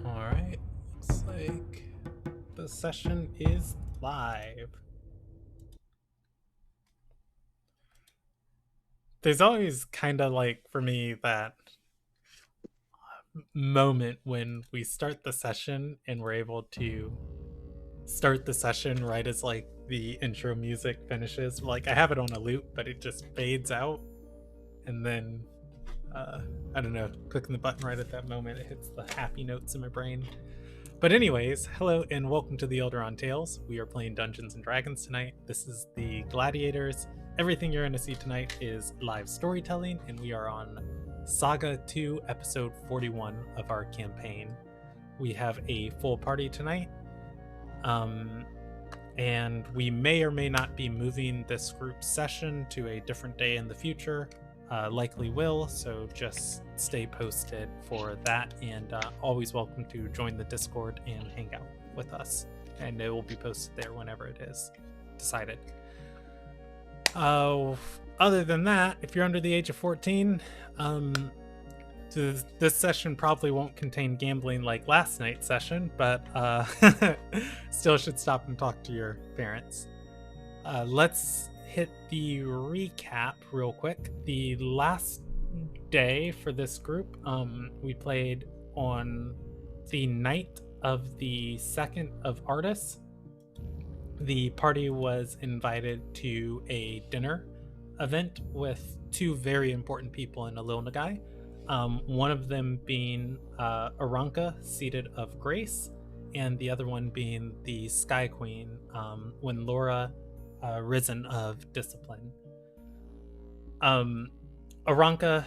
Alright, looks like the session is live. There's always kind of like, for me, that moment when we start the session and we're able to start the session right as like the intro music finishes. Like, I have it on a loop, but it just fades out. And then, I don't know, clicking the button right at that moment, it hits the happy notes in my brain. But anyways, hello and welcome to the Ilderon Tales. We are playing Dungeons and Dragons tonight. This is the Gladiators. Everything you're going to see tonight is live storytelling, and we are on Saga 2, Episode 41 of our campaign. We have a full party tonight, and we may or may not be moving this group session to a different day in the future. Likely will, so just stay posted for that, and always welcome to join the Discord and hang out with us, and it will be posted there whenever it is decided. Other than that, if you're under the age of 14, this session probably won't contain gambling like last night's session, but still should stop and talk to your parents. Let's hit the recap real quick. The last day for this group, we played on the night of the 2nd of Artis. The party was invited to a dinner event with two very important people in Alil Nagai. One of them being Aranka, Seated of Grace, and the other one being the Sky Queen, when Laura Risen of Discipline. Aranka,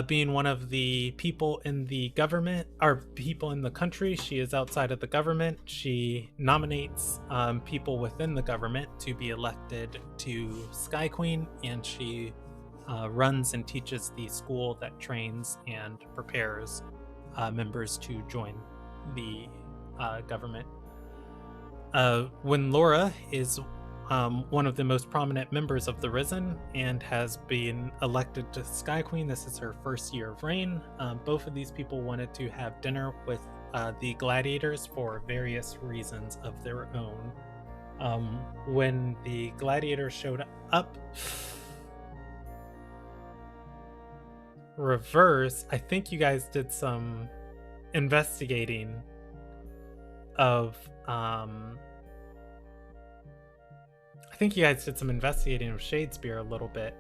being one of the people in the government, or people in the country, she is outside of the government. She nominates people within the government to be elected to Sky Queen, and she runs and teaches the school that trains and prepares members to join the government. When Laura is one of the most prominent members of the Risen and has been elected to Sky Queen. This is her first year of reign. Both of these people wanted to have dinner with the Gladiators for various reasons of their own. When the Gladiators showed up, reverse, I think you guys did some investigating of Shadespeare a little bit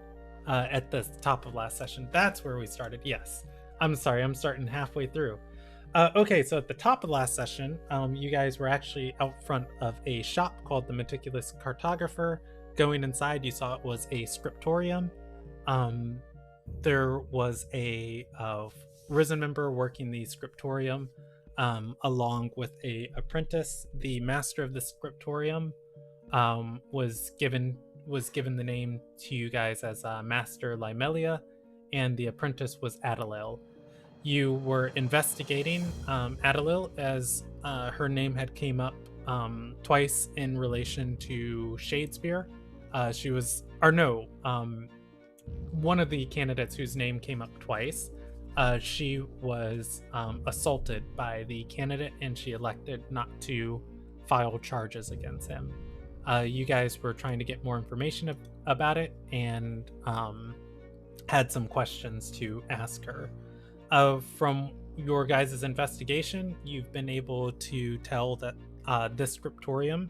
at the top of last session. That's where we started. Yes. I'm sorry, I'm starting halfway through. Okay, so at the top of last session, you guys were actually out front of a shop called the Meticulous Cartographer. Going inside, you saw it was a scriptorium. There was a Risen member working the scriptorium along with a apprentice. The master of the scriptorium was given the name to you guys as Master Limelia, and the apprentice was Adalil. You were investigating Adalil as her name had came up twice in relation to Shadespeare. She was, or no, one of the candidates whose name came up twice. She was assaulted by the candidate, and she elected not to file charges against him. You guys were trying to get more information about it, and had some questions to ask her. From your guys' investigation, you've been able to tell that this scriptorium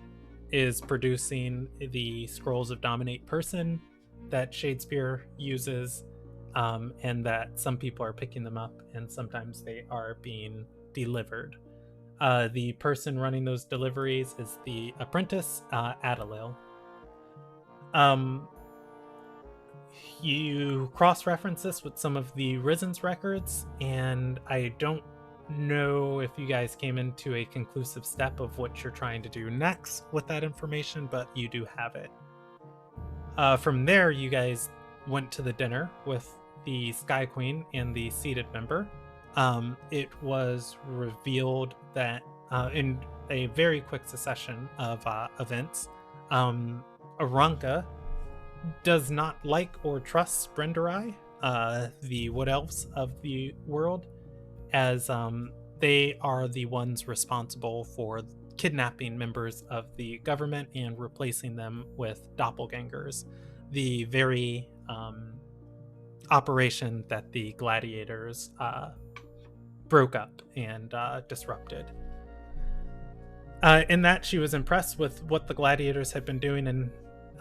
is producing the scrolls of Dominate Person that Shadespeare uses, and that some people are picking them up, and sometimes they are being delivered. The person running those deliveries is the apprentice, Adalil. You cross-reference this with some of the Risen's records, and I don't know if you guys came into a conclusive step of what you're trying to do next with that information, but you do have it. From there, you guys went to the dinner with the Sky Queen and the seated member. It was revealed that in a very quick succession of events, Aranka does not like or trust Sprenderai, the wood elves of the world, as they are the ones responsible for kidnapping members of the government and replacing them with doppelgangers. The very operation that the Gladiators broke up and disrupted. In that, she was impressed with what the Gladiators had been doing in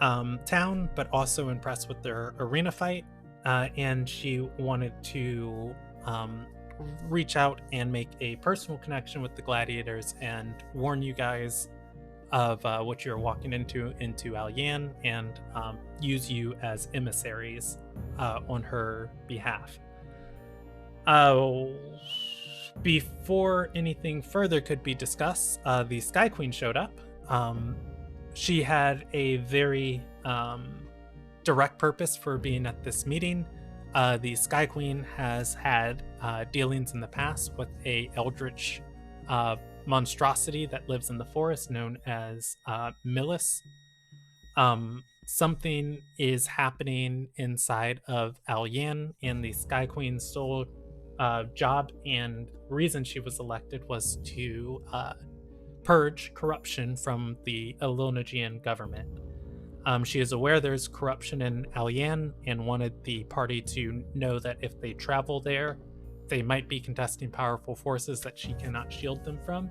town, but also impressed with their arena fight, and she wanted to reach out and make a personal connection with the Gladiators and warn you guys of what you're walking into Alyan, and use you as emissaries on her behalf. Before anything further could be discussed, the Sky Queen showed up. She had a very direct purpose for being at this meeting. The Sky Queen has had dealings in the past with a eldritch monstrosity that lives in the forest known as Millis. Something is happening inside of Alyan, and the Sky Queen's sole job and reason she was elected was to purge corruption from the Ilderon government. She is aware there's corruption in Alyan and wanted the party to know that if they travel there, they might be contesting powerful forces that she cannot shield them from.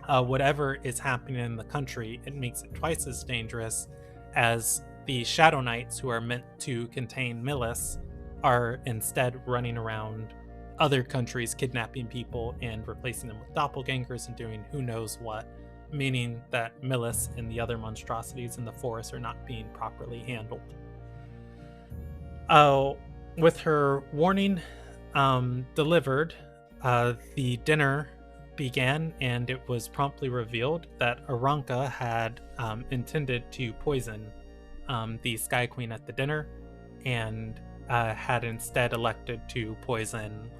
Whatever is happening in the country, it makes it twice as dangerous, as the Shadow Knights, who are meant to contain Millis, are instead running around other countries kidnapping people and replacing them with doppelgangers and doing who knows what, meaning that Millis and the other monstrosities in the forest are not being properly handled. With her warning delivered, the dinner began, and it was promptly revealed that Aranka had intended to poison the Sky Queen at the dinner, and had instead elected to poison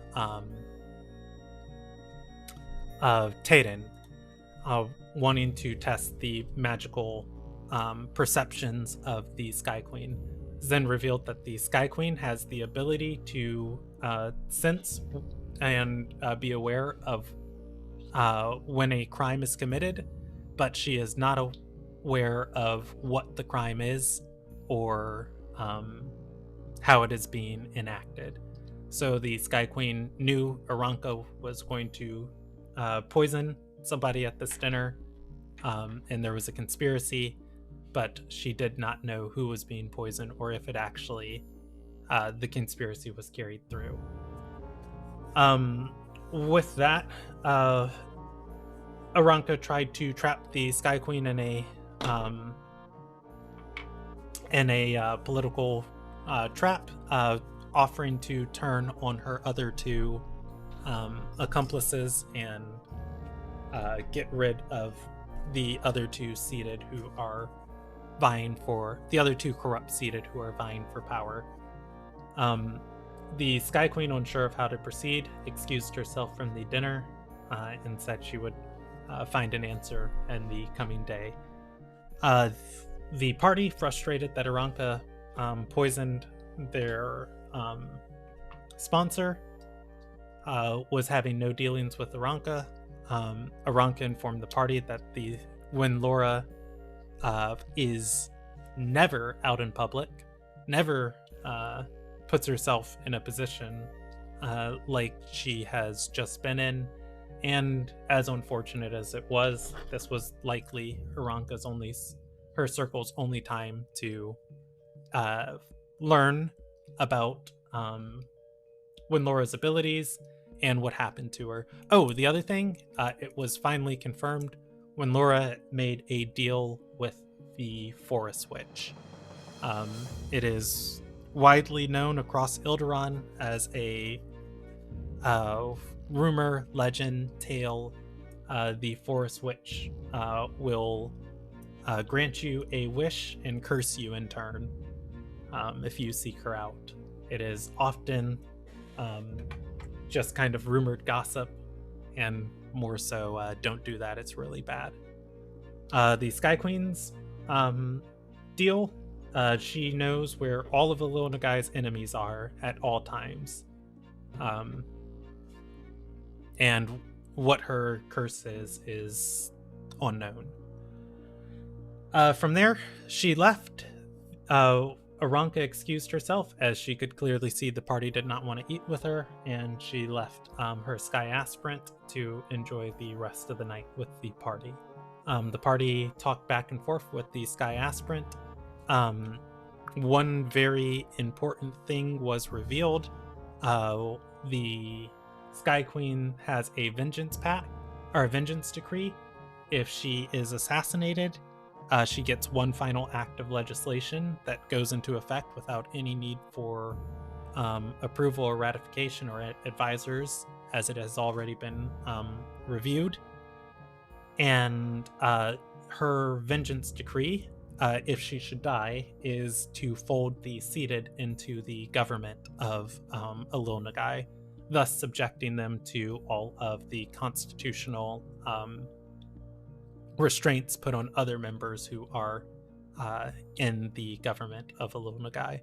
Tayden, wanting to test the magical perceptions of the Sky Queen. Zen revealed that the Sky Queen has the ability to sense and be aware of when a crime is committed, but she is not aware of what the crime is or how it is being enacted. So the Sky Queen knew Aranka was going to poison somebody at this dinner, and there was a conspiracy, but she did not know who was being poisoned or if it actually the conspiracy was carried through. With that, Aranka tried to trap the Sky Queen in a political trap, offering to turn on her other two accomplices and get rid of the other two seated who are vying for the other two corrupt seated who are vying for power. The Sky Queen, unsure of how to proceed, excused herself from the dinner and said she would find an answer in the coming day. The party, frustrated that Aranka poisoned their sponsor, was having no dealings with Aranka. Aranka informed the party that when Laura is never out in public, never puts herself in a position like she has just been in, and as unfortunate as it was, this was likely her circle's only time to learn about when Laura's abilities and what happened to her. Oh, the other thing, it was finally confirmed when Laura made a deal with the Forest Witch. It is widely known across Ilderon as a rumor, legend, tale. The Forest Witch will grant you a wish and curse you in turn if you seek her out. It is often just kind of rumored gossip, and more so, don't do that, it's really bad. The Sky Queen's deal, she knows where all of Ilonagai's enemies are at all times. and what her curse is unknown. From there, she left. Aranka excused herself, as she could clearly see the party did not want to eat with her, and she left her Sky Aspirant to enjoy the rest of the night with the party. The party talked back and forth with the Sky Aspirant. One very important thing was revealed. The Sky Queen has a vengeance pact, or a vengeance decree. If she is assassinated, she gets one final act of legislation that goes into effect without any need for approval or ratification or advisors, as it has already been reviewed. And her vengeance decree, if she should die, is to fold the seated into the government of Ilderon, thus subjecting them to all of the constitutional restraints put on other members who are in the government of Ilderon.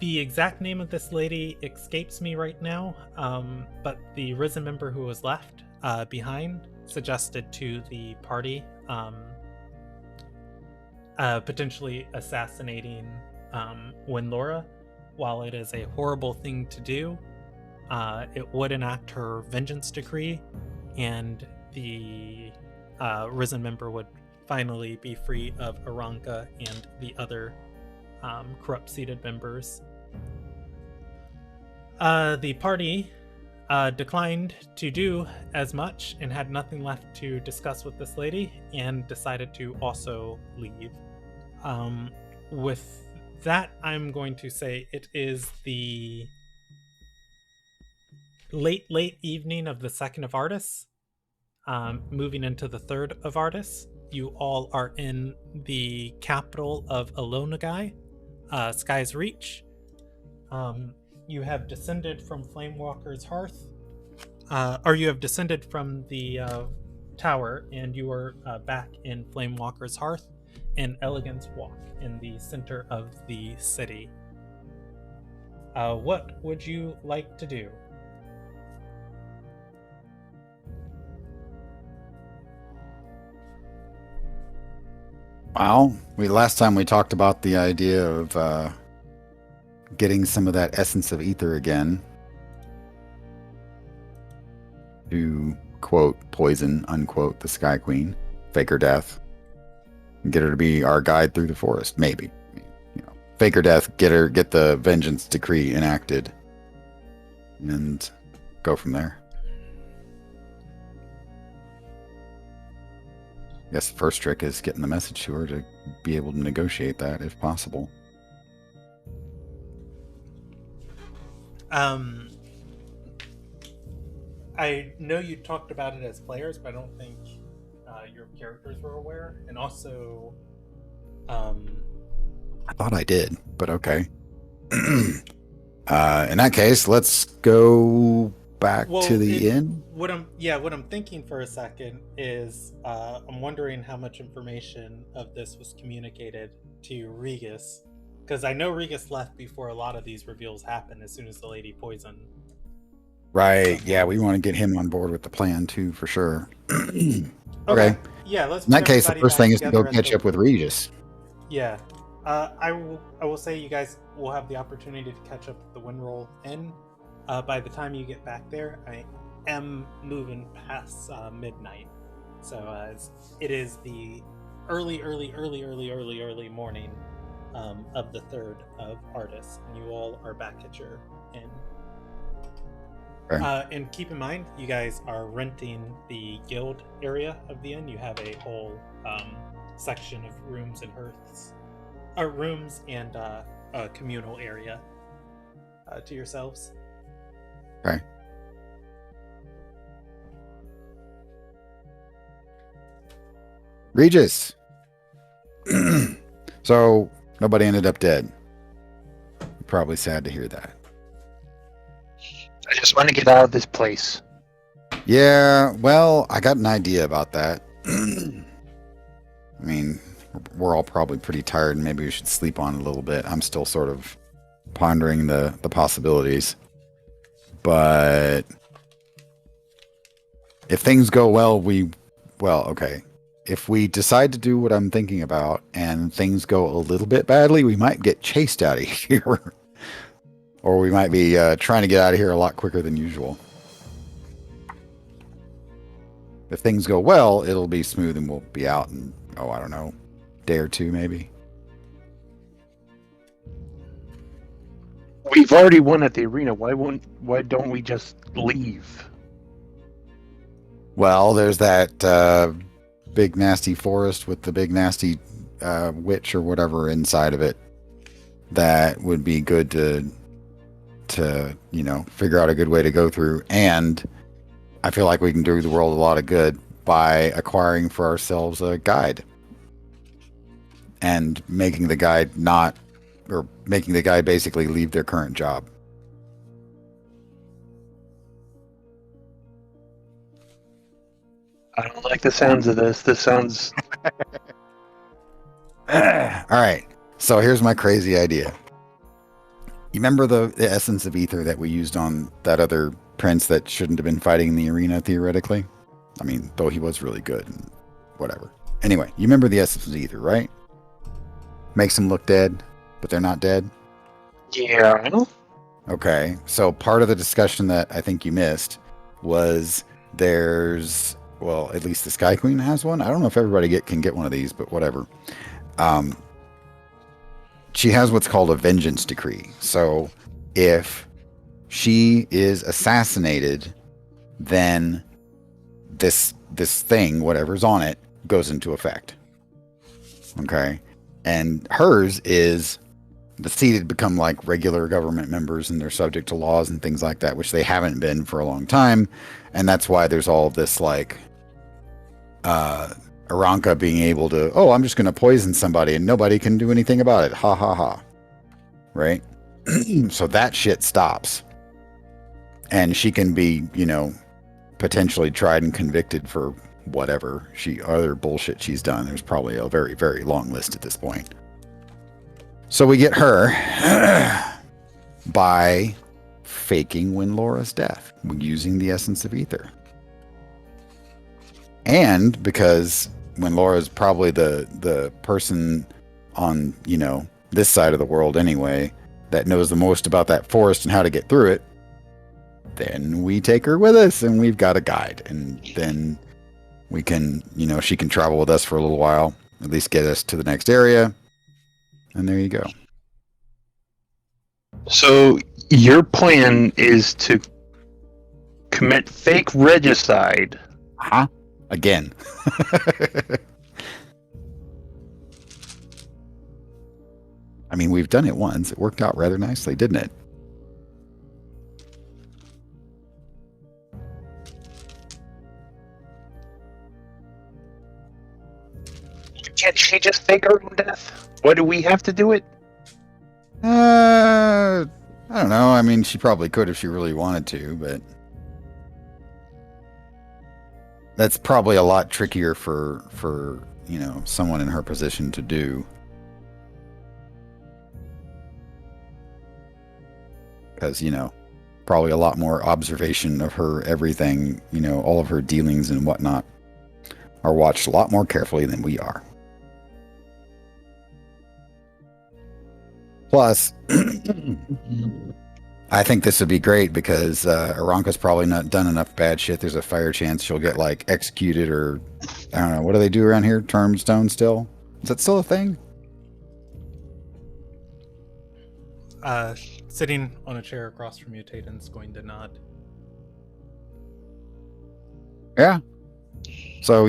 The exact name of this lady escapes me right now, but the Risen member who was left behind suggested to the party potentially assassinating Winlora. While it is a horrible thing to do, it would enact her vengeance decree, and the Risen member would finally be free of Aranka and the other corrupt seated members. The party declined to do as much and had nothing left to discuss with this lady, and decided to also leave. With that, I'm going to say it is the late evening of the 2nd of Artis, moving into the 3rd of Artis. You all are in the capital of Ilderon, Sky's Reach. You have descended from Flamewalker's Hearth, or you have descended from the tower, and you are back in Flamewalker's Hearth and Elegance Walk in the center of the city. What would you like to do? Well, last time we talked about the idea of getting some of that essence of ether again to quote poison unquote the Sky Queen, fake her death, and get her to be our guide through the forest. Maybe, fake her death, get the vengeance decree enacted, and go from there. I guess the first trick is getting the message to her to be able to negotiate that if possible. I know you talked about it as players, but I don't think your characters were aware. And also, I thought I did, but okay. In that case, let's go back to the inn. What I'm thinking for a second is I'm wondering how much information of this was communicated to Regis, because I know Regis left before a lot of these reveals happened. As soon as the lady poisoned. Right. Yeah, we want to get him on board with the plan too, for sure. Okay. Yeah. Let's. In that case, the first thing is to go catch up with Regis. Yeah. I will say you guys will have the opportunity to catch up at the Windroll Inn. By the time you get back there, I am moving past midnight, so it is the early morning of the 3rd of Artis, and you all are back at your inn. Okay. And keep in mind, you guys are renting the guild area of the inn. You have a whole section of rooms and hearths, rooms and a communal area to yourselves. Okay. Regis. So nobody ended up dead. Probably sad to hear that. I just want to get out of this place. Yeah, well, I got an idea about that. I mean, we're all probably pretty tired, and maybe we should sleep on a little bit. I'm still sort of pondering the possibilities. But if things go well, okay. If we decide to do what I'm thinking about and things go a little bit badly, we might get chased out of here. Or we might be trying to get out of here a lot quicker than usual. If things go well, it'll be smooth and we'll be out in, I don't know, day or two maybe. We've already won at the arena. Why don't we just leave? Well, there's that big nasty forest with the big nasty witch or whatever inside of it. That would be good to figure out a good way to go through. And I feel like we can do the world a lot of good by acquiring for ourselves a guide and making the guide basically leave their current job. I don't like the sounds of this. This sounds... All right. So here's my crazy idea. You remember the essence of ether that we used on that other prince that shouldn't have been fighting in the arena, theoretically? I mean, though he was really good and whatever. Anyway, you remember the essence of ether, right? Makes them look dead, but they're not dead? Yeah, I know. Okay, so part of the discussion that I think you missed was there's... Well, at least the Sky Queen has one. I don't know if everybody can get one of these, but whatever. She has what's called a vengeance decree. So if she is assassinated, then this thing, whatever's on it, goes into effect. Okay? And hers is the seated become like regular government members and they're subject to laws and things like that, which they haven't been for a long time. And that's why there's all of this like Aranka being able to, I'm just going to poison somebody and nobody can do anything about it. Ha ha ha. Right? So that shit stops. And she can be, potentially tried and convicted for whatever other bullshit she's done. There's probably a very, very long list at this point. So we get her by faking Winlora's death using the essence of ether. And because Winlora is probably the person on, this side of the world anyway, that knows the most about that forest and how to get through it, then we take her with us and we've got a guide. And then we can, she can travel with us for a little while, at least get us to the next area. And there you go. So your plan is to commit fake regicide. Huh? Again. I mean, we've done it once. It worked out rather nicely, didn't it? Can't she just fake her own death? Why do we have to do it? I don't know. I mean, she probably could if she really wanted to, but that's probably a lot trickier for someone in her position to do. Because, probably a lot more observation of her everything, all of her dealings and whatnot are watched a lot more carefully than we are. Plus, I think this would be great because Aranka's probably not done enough bad shit. There's a fair chance she'll get like executed or I don't know. What do they do around here? Tombstone still? Is that still a thing? Sitting on a chair across from you, Taden's going to nod. Yeah. So,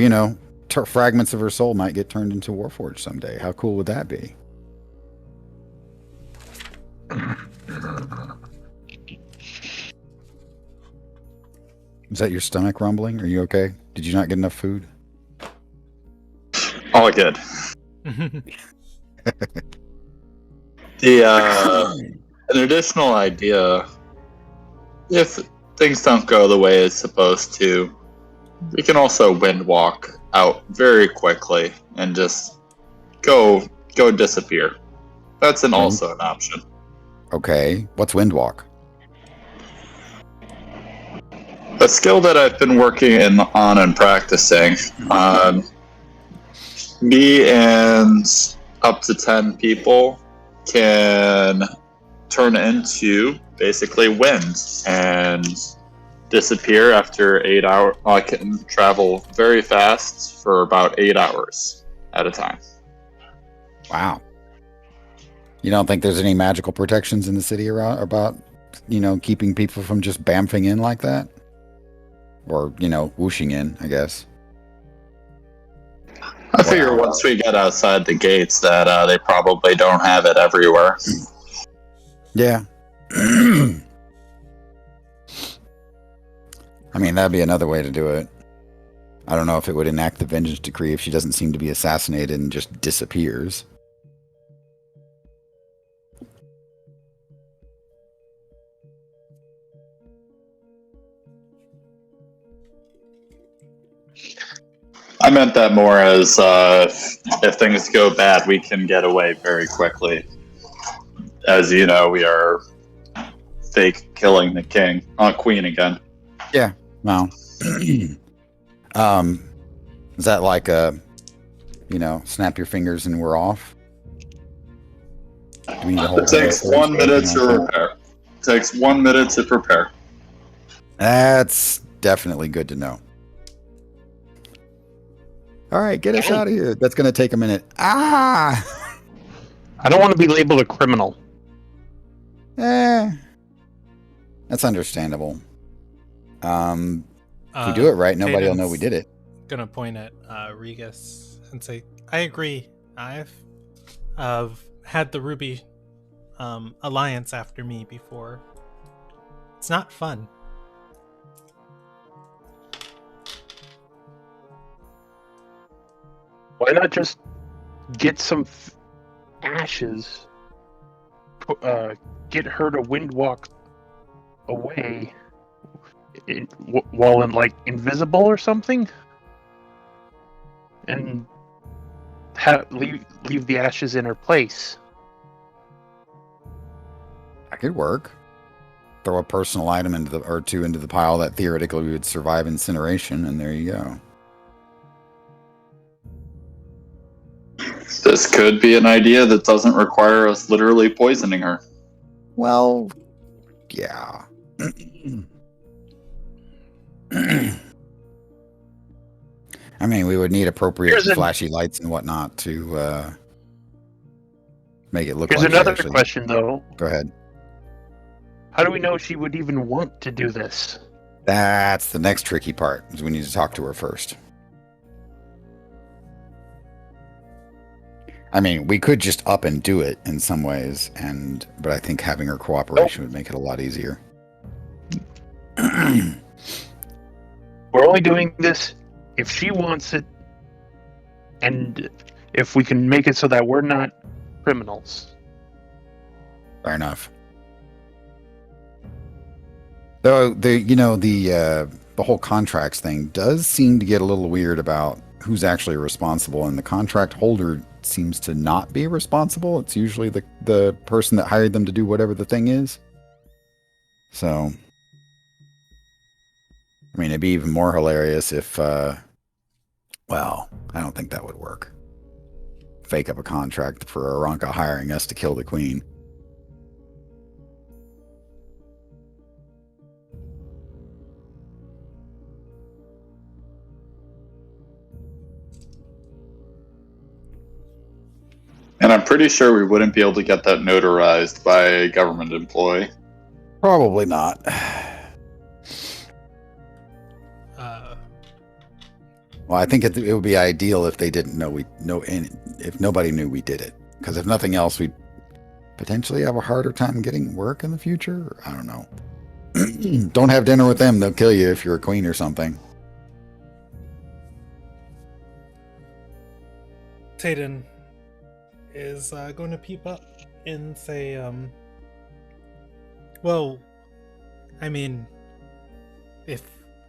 fragments of her soul might get turned into Warforged someday. How cool would that be? Is that your stomach rumbling? Are you okay? Did you not get enough food? All good. An additional idea, if things don't go the way it's supposed to, we can also wind walk out very quickly and just go disappear. That's also an option. Okay. What's Windwalk? A skill that I've been working on and practicing. Me and up to 10 people can turn into basically wind and disappear after 8 hours. I can travel very fast for about 8 hours at a time. Wow. You don't think there's any magical protections in the city around about, keeping people from just bamfing in like that? Or, whooshing in, I guess. I figure once we get outside the gates that they probably don't have it everywhere. Yeah. I mean, that'd be another way to do it. I don't know if it would enact the vengeance decree if she doesn't seem to be assassinated and just disappears. I meant that more as if things go bad, we can get away very quickly. As you know, we are fake killing the queen again. Yeah, well. Is that like snap your fingers and we're off? Do we need to hold It takes 1 minute to repair. It takes 1 minute to prepare. That's definitely good to know. All right, get us out of here. That's going to take a minute. I don't want to be labeled a criminal. That's understandable. If we do it right, nobody will know we did it. Gonna point at Regus and say, I agree. I've had the Ruby Alliance after me before. It's not fun. Why not just get some ashes, get her to windwalk away while invisible or something, and leave the ashes in her place? That could work. Throw a personal item into the pile that theoretically would survive incineration, and there you go. This could be an idea that doesn't require us literally poisoning her. Well, yeah. I mean, we would need appropriate flashy lights and whatnot to make it look like. Here's another question, though. Go ahead. How do we know she would even want to do this? That's the next tricky part, is we need to talk to her first. I mean, we could just up and do it in some ways, but I think having her cooperation would make it a lot easier. We're only doing this if she wants it, and if we can make it so that we're not criminals. Fair enough. Though the whole contracts thing does seem to get a little weird about who's actually responsible, and the contract holder seems to not be responsible. It's usually the person that hired them to do whatever the thing is. So, I mean, it'd be even more hilarious if, well, I don't think that would work. Fake up a contract for Aranka hiring us to kill the queen. And I'm pretty sure we wouldn't be able to get that notarized by a government employee. Probably not. Well, I think it would be ideal if they didn't know if nobody knew we did it. Because if nothing else, we'd potentially have a harder time getting work in the future. I don't know. Don't have dinner with them. They'll kill you if you're a queen or something. Tayden is going to peep up and say, well, I mean, if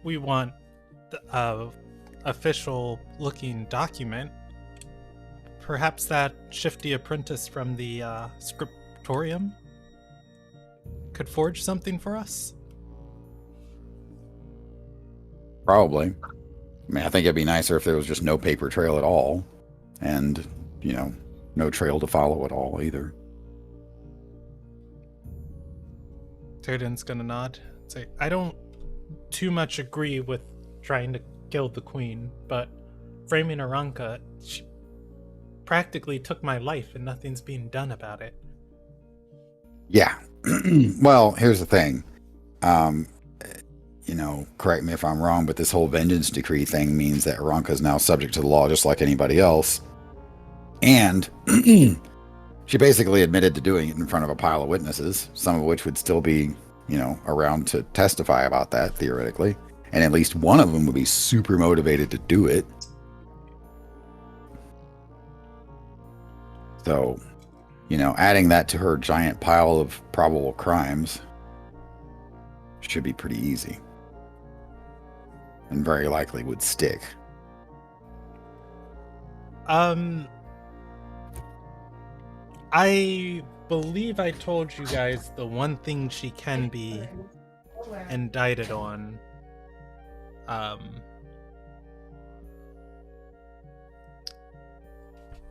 we want the official looking document, perhaps that shifty apprentice from the scriptorium could forge something for us. Probably. I mean, I think it'd be nicer if there was just no paper trail at all, and no trail to follow at all either. Tyrion's gonna nod. Say, I don't too much agree with trying to kill the queen, but framing Aranka, she practically took my life and nothing's being done about it. Yeah. Well, here's the thing. Correct me if I'm wrong, but this whole vengeance decree thing means that Aranka is now subject to the law just like anybody else. And she basically admitted to doing it in front of a pile of witnesses, some of which would still be, around to testify about that, theoretically. And at least one of them would be super motivated to do it. So, adding that to her giant pile of probable crimes should be pretty easy. And very likely would stick. I believe I told you guys the one thing she can be indicted on.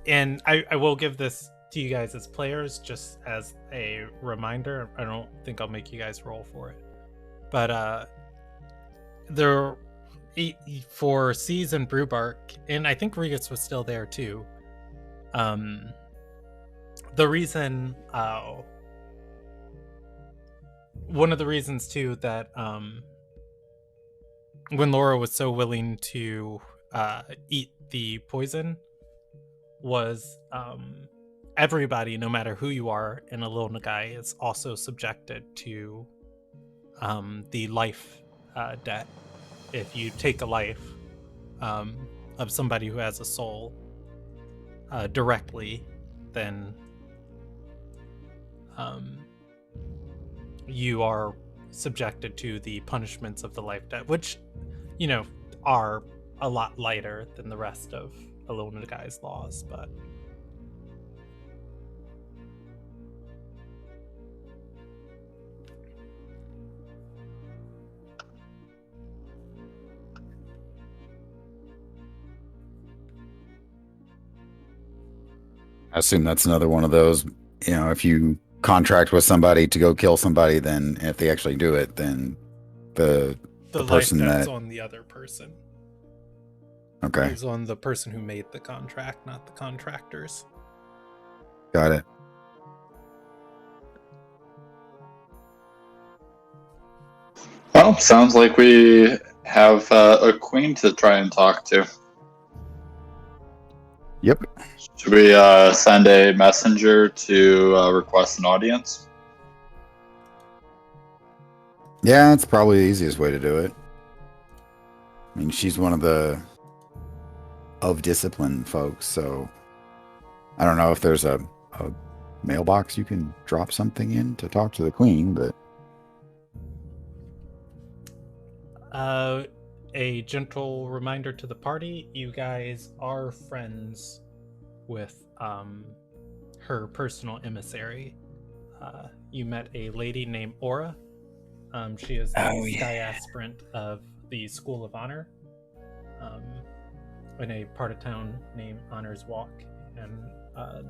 And I will give this to you guys as players, just as a reminder. I don't think I'll make you guys roll for it. But for Seas and Brewbark, and I think Regis was still there too. The reason, one of the reasons too that when Laura was so willing to eat the poison was everybody, no matter who you are in a Lil Nagai, is also subjected to the life debt. If you take a life of somebody who has a soul directly, then you are subjected to the punishments of the life debt, which, are a lot lighter than the rest of Lil Nagai's laws, but I assume that's another one of those, if you contract with somebody to go kill somebody, then if they actually do it, then the person life debt's that on the other person. Okay, It's on the person who made the contract, not the contractors. got it. Well, sounds like we have a queen to try and talk to. Yep. Should we send a messenger to request an audience? Yeah, it's probably the easiest way to do it. I mean, she's one of the of discipline folks, so I don't know if there's a mailbox you can drop something in to talk to the queen, but a gentle reminder to the party, you guys are friends with her personal emissary. You met a lady named Aura. She is the Sky Aspirant of the School of Honor, in a part of town named Honor's Walk, and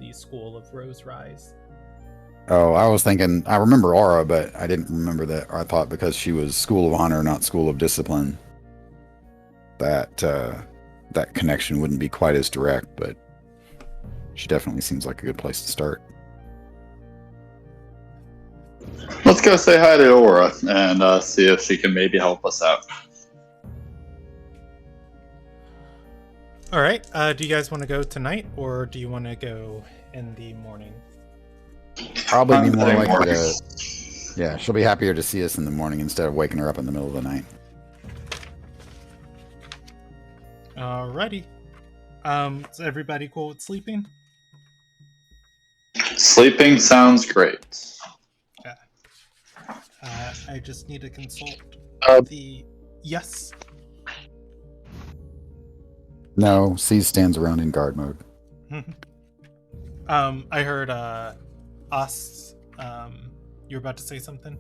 the School of Rose Rise. Oh, I was thinking, I remember Aura, but I didn't remember that. I thought because she was School of Honor, not School of Discipline, that that connection wouldn't be quite as direct, but she definitely seems like a good place to start. Let's go say hi to Aura and see if she can maybe help us out. All right. Do you guys want to go tonight, or do you want to go in the morning? Probably be more likely to. Yeah, she'll be happier to see us in the morning instead of waking her up in the middle of the night. Alrighty. Is everybody cool with sleeping? Sleeping sounds great. Okay. I just need to consult the... Yes? No, C stands around in guard mode. I heard us. You were about to say something?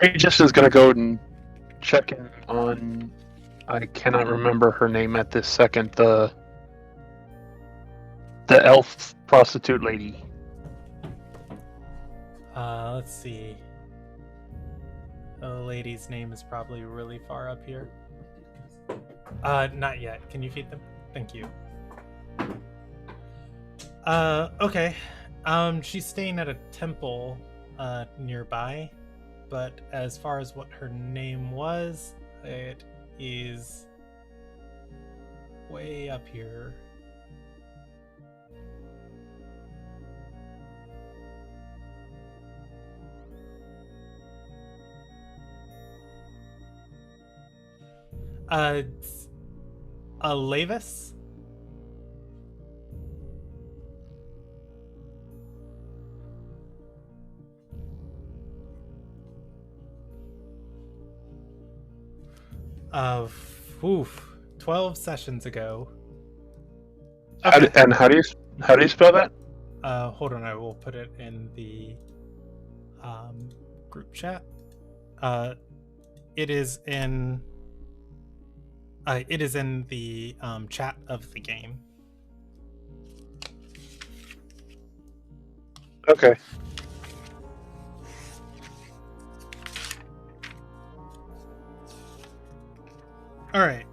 Regis is gonna go and check in on. I cannot remember her name at this second. The elf prostitute lady. Let's see. The lady's name is probably really far up here. Not yet. Can you feed them? Thank you. Okay. She's staying at a temple, nearby. But as far as what her name was, it is way up here. It's Alavis? Oof, 12 sessions ago. Okay. How do you spell that? Hold on, I will put it in the group chat. It is in the chat of the game. Okay. All right.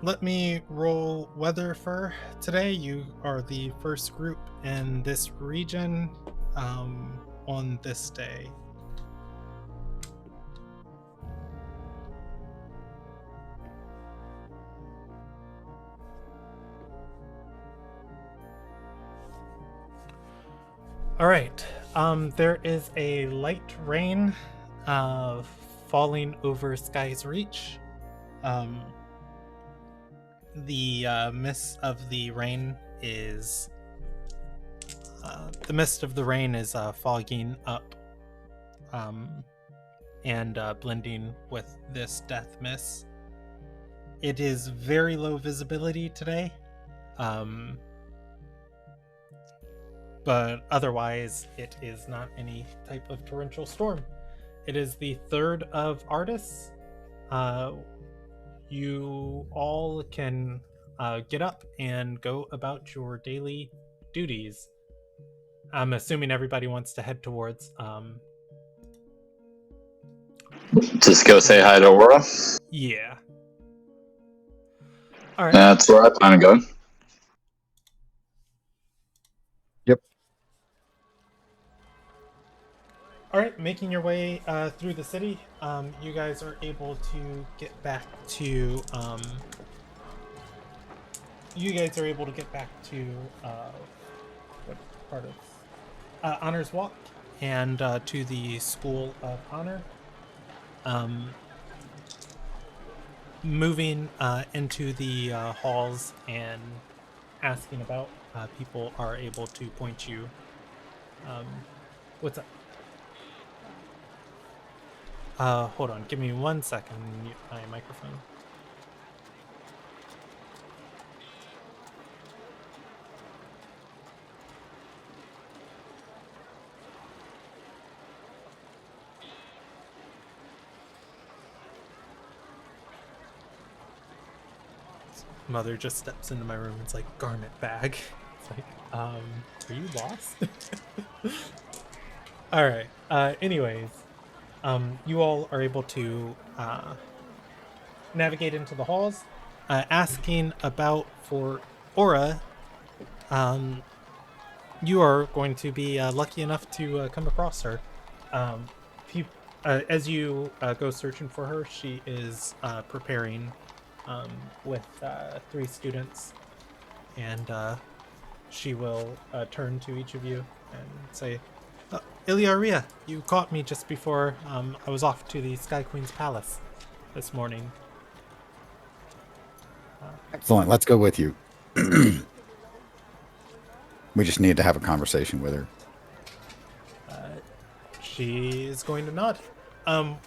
Let me roll weather for today. You are the first group in this region on this day. All right. There is a light rain falling over Sky's Reach. The mist of the rain is fogging up and blending with this death mist. It is very low visibility today, but otherwise it is not any type of torrential storm. It is the 3rd of Artis. You all can get up and go about your daily duties. I'm assuming everybody wants to head towards Just go say hi to Aurora. yeah. All right. That's where I plan on going. Yep. All right, making your way through the city. You guys are able to get back to what part of Honor's Walk and to the School of Honor. Moving into the halls and asking about, people are able to point you. What's up? Hold on, give me 1 second. Mute my microphone. Mother just steps into my room and it's like, garment bag. It's like, are you lost? Alright, anyways, you all are able to navigate into the halls, asking about for Aura. You are going to be lucky enough to come across her. As you go searching for her, she is preparing with 3 students, and she will turn to each of you and say, Ilyaria, you caught me just before I was off to the Sky Queen's palace this morning. Excellent. Let's go with you. We just need to have a conversation with her. She is going to nod.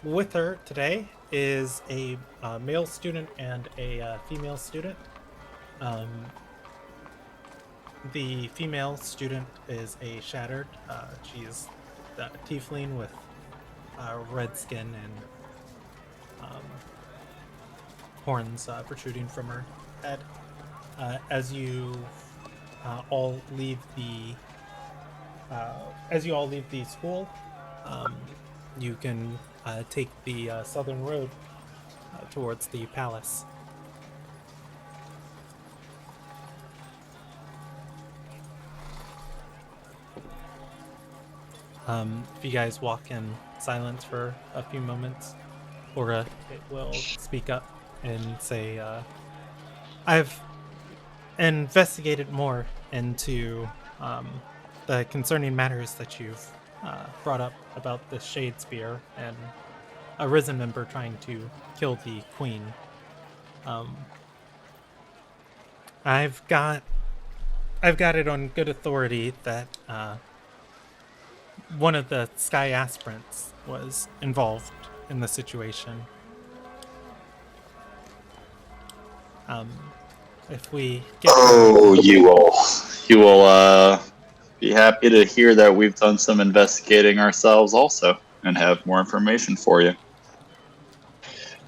With her today is a male student and a female student. The female student is a shattered. She is the tiefling with red skin and horns protruding from her head. As you all leave the school, you can take the southern road towards the palace. If you guys walk in silence for a few moments, Aura it will speak up and say, I've investigated more into the concerning matters that you've brought up about the Shade Spear and a Risen member trying to kill the Queen. I've got it on good authority that one of the Sky Aspirants was involved in the situation. If we get you will be happy to hear that we've done some investigating ourselves also and have more information for you.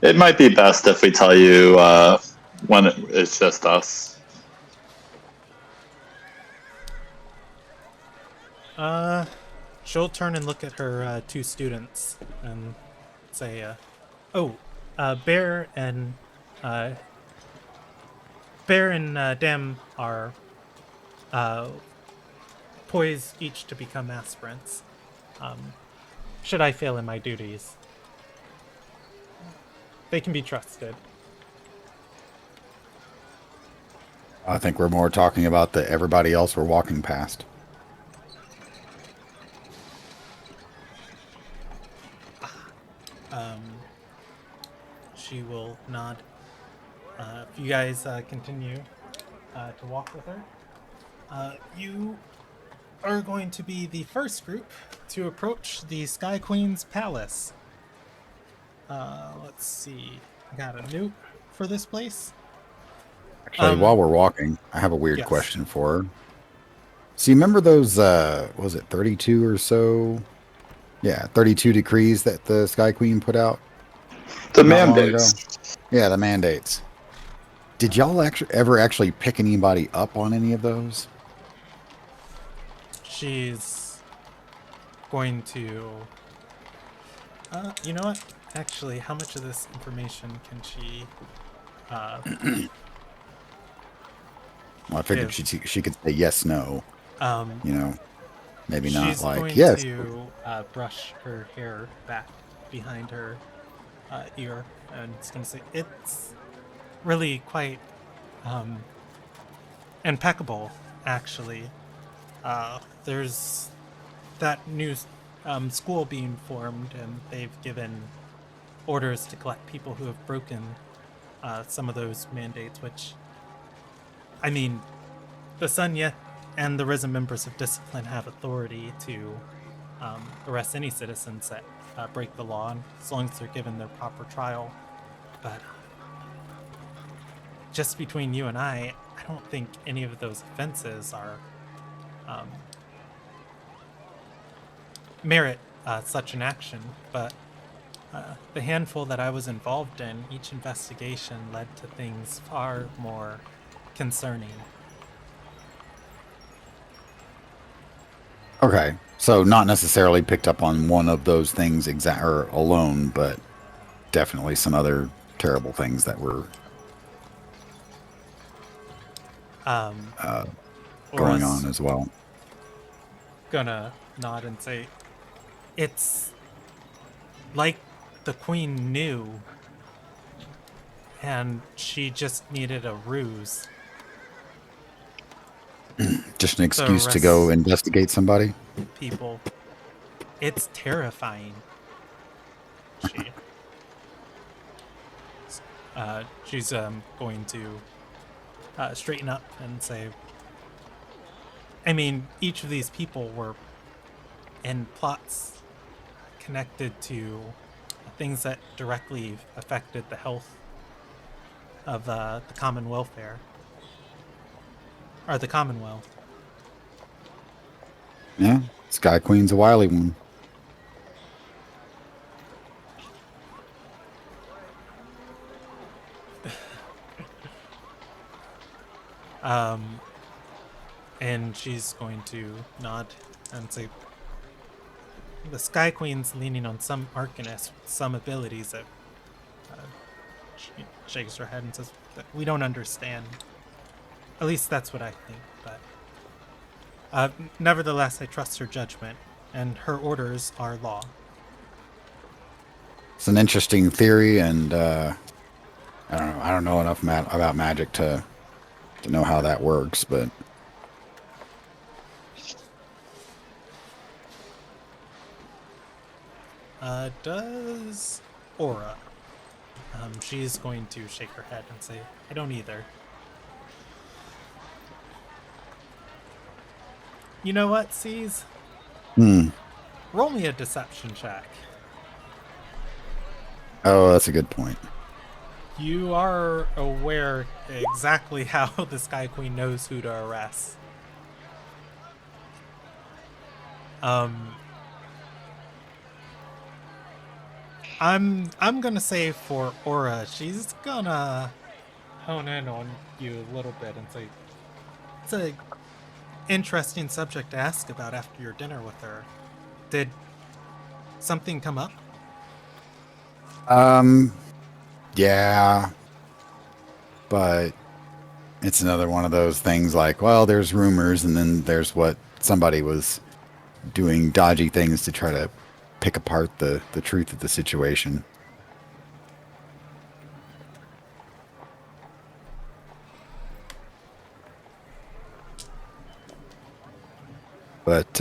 It might be best if we tell you when it's just us. She'll turn and look at her two students and say, Bear and Dem are poised each to become aspirants. Should I fail in my duties, they can be trusted. I think we're more talking about everybody else we're walking past. She will nod. If you guys continue to walk with her, you are going to be the first group to approach the Sky Queen's palace. Let's see. I got a note for this place. Actually, while we're walking, I have a weird yes. question for her. So you remember those, was it 32 or so? Yeah, 32 decrees that the Sky Queen put out? The not long mandates. ago? Yeah, the mandates. Did y'all ever actually pick anybody up on any of those? She's going to... you know what? Actually, how much of this information can she... Well, I figured she could say yes, no. You know, maybe not she's like, going yes. to brush her hair back behind her ear, and it's going to say, it's really quite impeccable, actually. There's that new school being formed, and they've given orders to collect people who have broken some of those mandates, which, I mean, the Sun Yet and the Risen members of Discipline have authority to arrest any citizens that break the law, as long as they're given their proper trial. But just between you and I don't think any of those offenses are merit such an action. But the handful that I was involved in, each investigation led to things far more concerning. Okay, so not necessarily picked up on one of those things alone, but definitely some other terrible things that were going on as well. Gonna nod and say, it's like the Queen knew, and she just needed a ruse. Just an excuse to go investigate somebody? People. It's terrifying. She's going to straighten up and say, I mean, each of these people were in plots connected to things that directly affected the health of the common welfare. Or the Commonwealth. Yeah, Sky Queen's a wily one. And she's going to nod and say, the Sky Queen's leaning on some Arcanist with some abilities that she shakes her head and says that we don't understand. At least that's what I think, but nevertheless, I trust her judgment, and her orders are law. It's an interesting theory, and I don't know enough about magic to know how that works, but does Aura? She's going to shake her head and say, I don't either. You know what, C's? Roll me a deception check. Oh, that's a good point. You are aware exactly how the Sky Queen knows who to arrest. I'm gonna say for Aura, she's gonna hone in on you a little bit and say it's a interesting subject to ask about after your dinner with her. Did something come up? Yeah, but it's another one of those things like, well, there's rumors, and then there's what somebody was doing dodgy things to try to pick apart the truth of the situation. But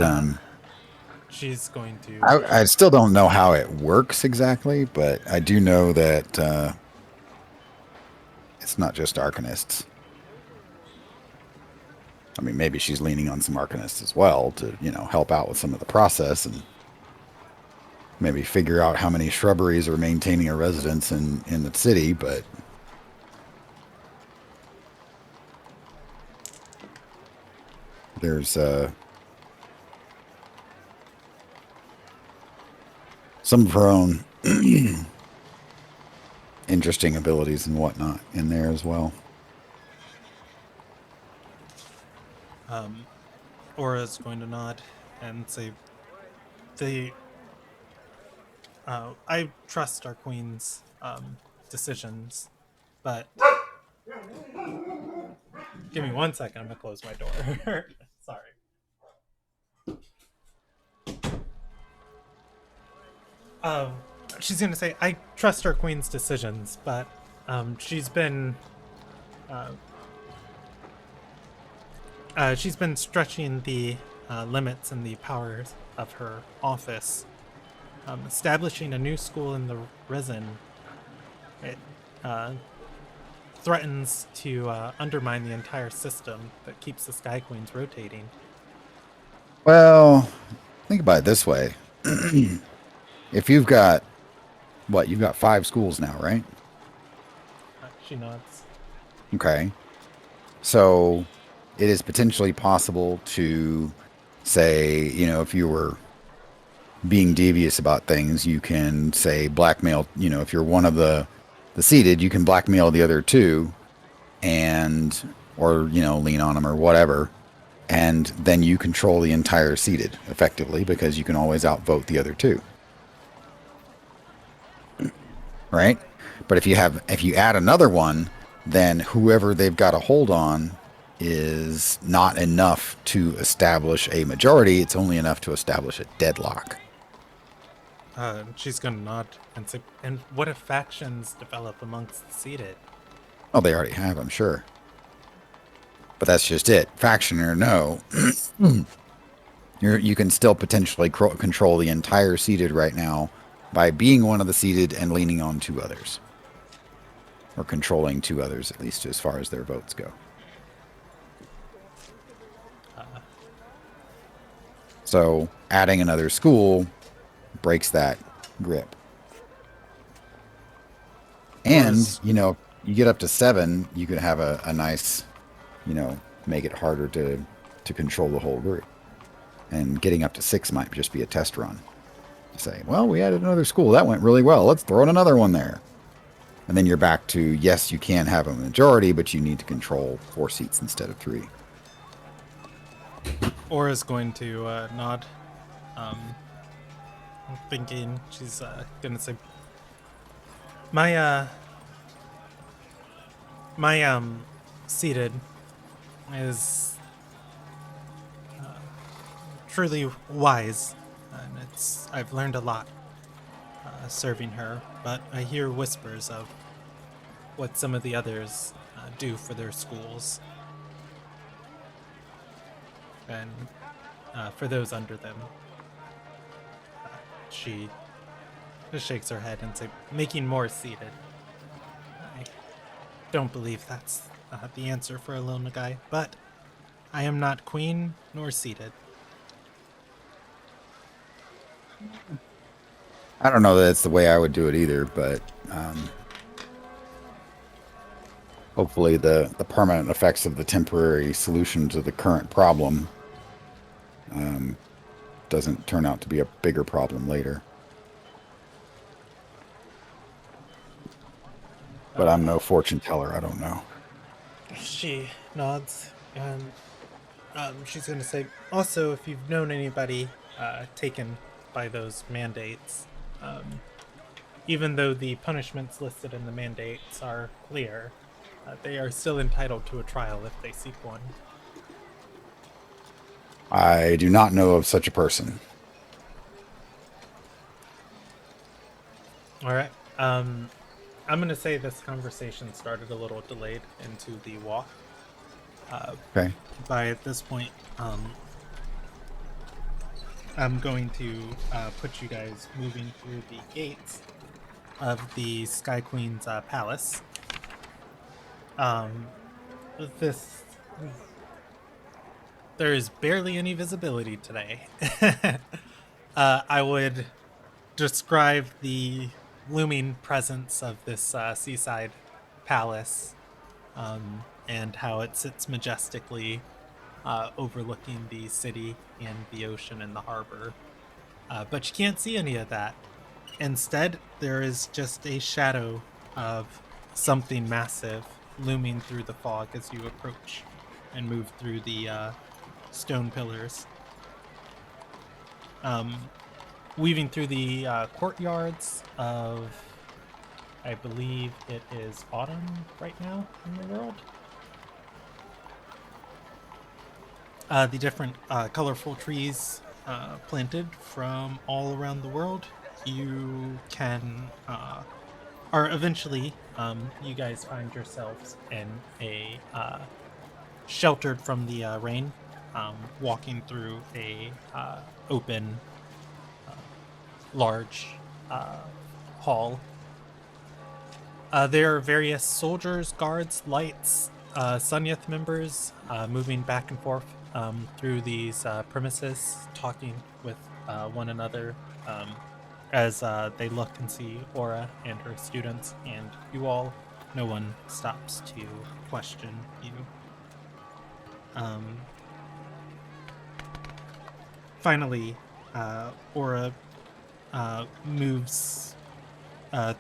She's going to... I still don't know how it works exactly, but I do know that it's not just Arcanists. I mean, maybe she's leaning on some Arcanists as well to, help out with some of the process and maybe figure out how many shrubberies are maintaining a residence in the city, but there's some of her own interesting abilities and whatnot in there as well. Aura's going to nod and say, I trust our queen's decisions, but give me 1 second. I'm gonna close my door. Sorry. She's gonna say, I trust our queen's decisions, but she's been stretching the limits and the powers of her office. Establishing a new school in the Risen, it threatens to undermine the entire system that keeps the Sky Queens rotating. Well, think about it this way. If you've got, you've got 5 schools now, right? She nods. Okay. So it is potentially possible to say, if you were being devious about things, you can say blackmail, if you're one of the seated, you can blackmail the other 2 or lean on them or whatever. And then you control the entire seated effectively because you can always outvote the other 2. Right? But if you add another one, then whoever they've got a hold on is not enough to establish a majority. It's only enough to establish a deadlock. She's gonna nod and say, and what if factions develop amongst the seated? Oh, they already have, I'm sure. But that's just it. Faction or no, you can still potentially control the entire seated right now by being one of the seated and leaning on 2 others. Or controlling 2 others, at least as far as their votes go. So adding another school breaks that grip. And, you get up to 7, you could have a nice, make it harder to control the whole group. And getting up to 6 might just be a test run. Say, well, we added another school. That went really well. Let's throw in another one there. And then you're back to, yes, you can have a majority, but you need to control 4 seats instead of 3. Aura's going to nod. I'm thinking she's gonna say, my seated is truly wise, and I've learned a lot serving her, but I hear whispers of what some of the others do for their schools and for those under them. She just shakes her head and says, making more seated. I don't believe that's the answer for a lone guy, but I am not queen nor seated. I don't know that it's the way I would do it either, but hopefully the permanent effects of the temporary solution to the current problem doesn't turn out to be a bigger problem later. But I'm no fortune teller. I don't know. She nods, and she's going to say, also, if you've known anybody taken by those mandates, even though the punishments listed in the mandates are clear, they are still entitled to a trial if they seek one. I do not know of such a person. All right. I'm going to say this conversation started a little delayed into the walk. Okay. By this point, I'm going to put you guys moving through the gates of the Sky Queen's palace. There is barely any visibility today. I would describe the looming presence of this seaside palace and how it sits majestically overlooking the city and the ocean and the harbor. But you can't see any of that. Instead, there is just a shadow of something massive looming through the fog as you approach and move through the stone pillars. Weaving through the courtyards of, I believe it is autumn right now in the world. The different colorful trees planted from all around the world. You can, or eventually, you guys find yourselves in a sheltered from the rain, walking through a open, large hall. There are various soldiers, guards, lights, Sunyeth members moving back and forth through these premises, talking with one another as they look and see Aura and her students, and you all. No one stops to question you. Finally, Aura moves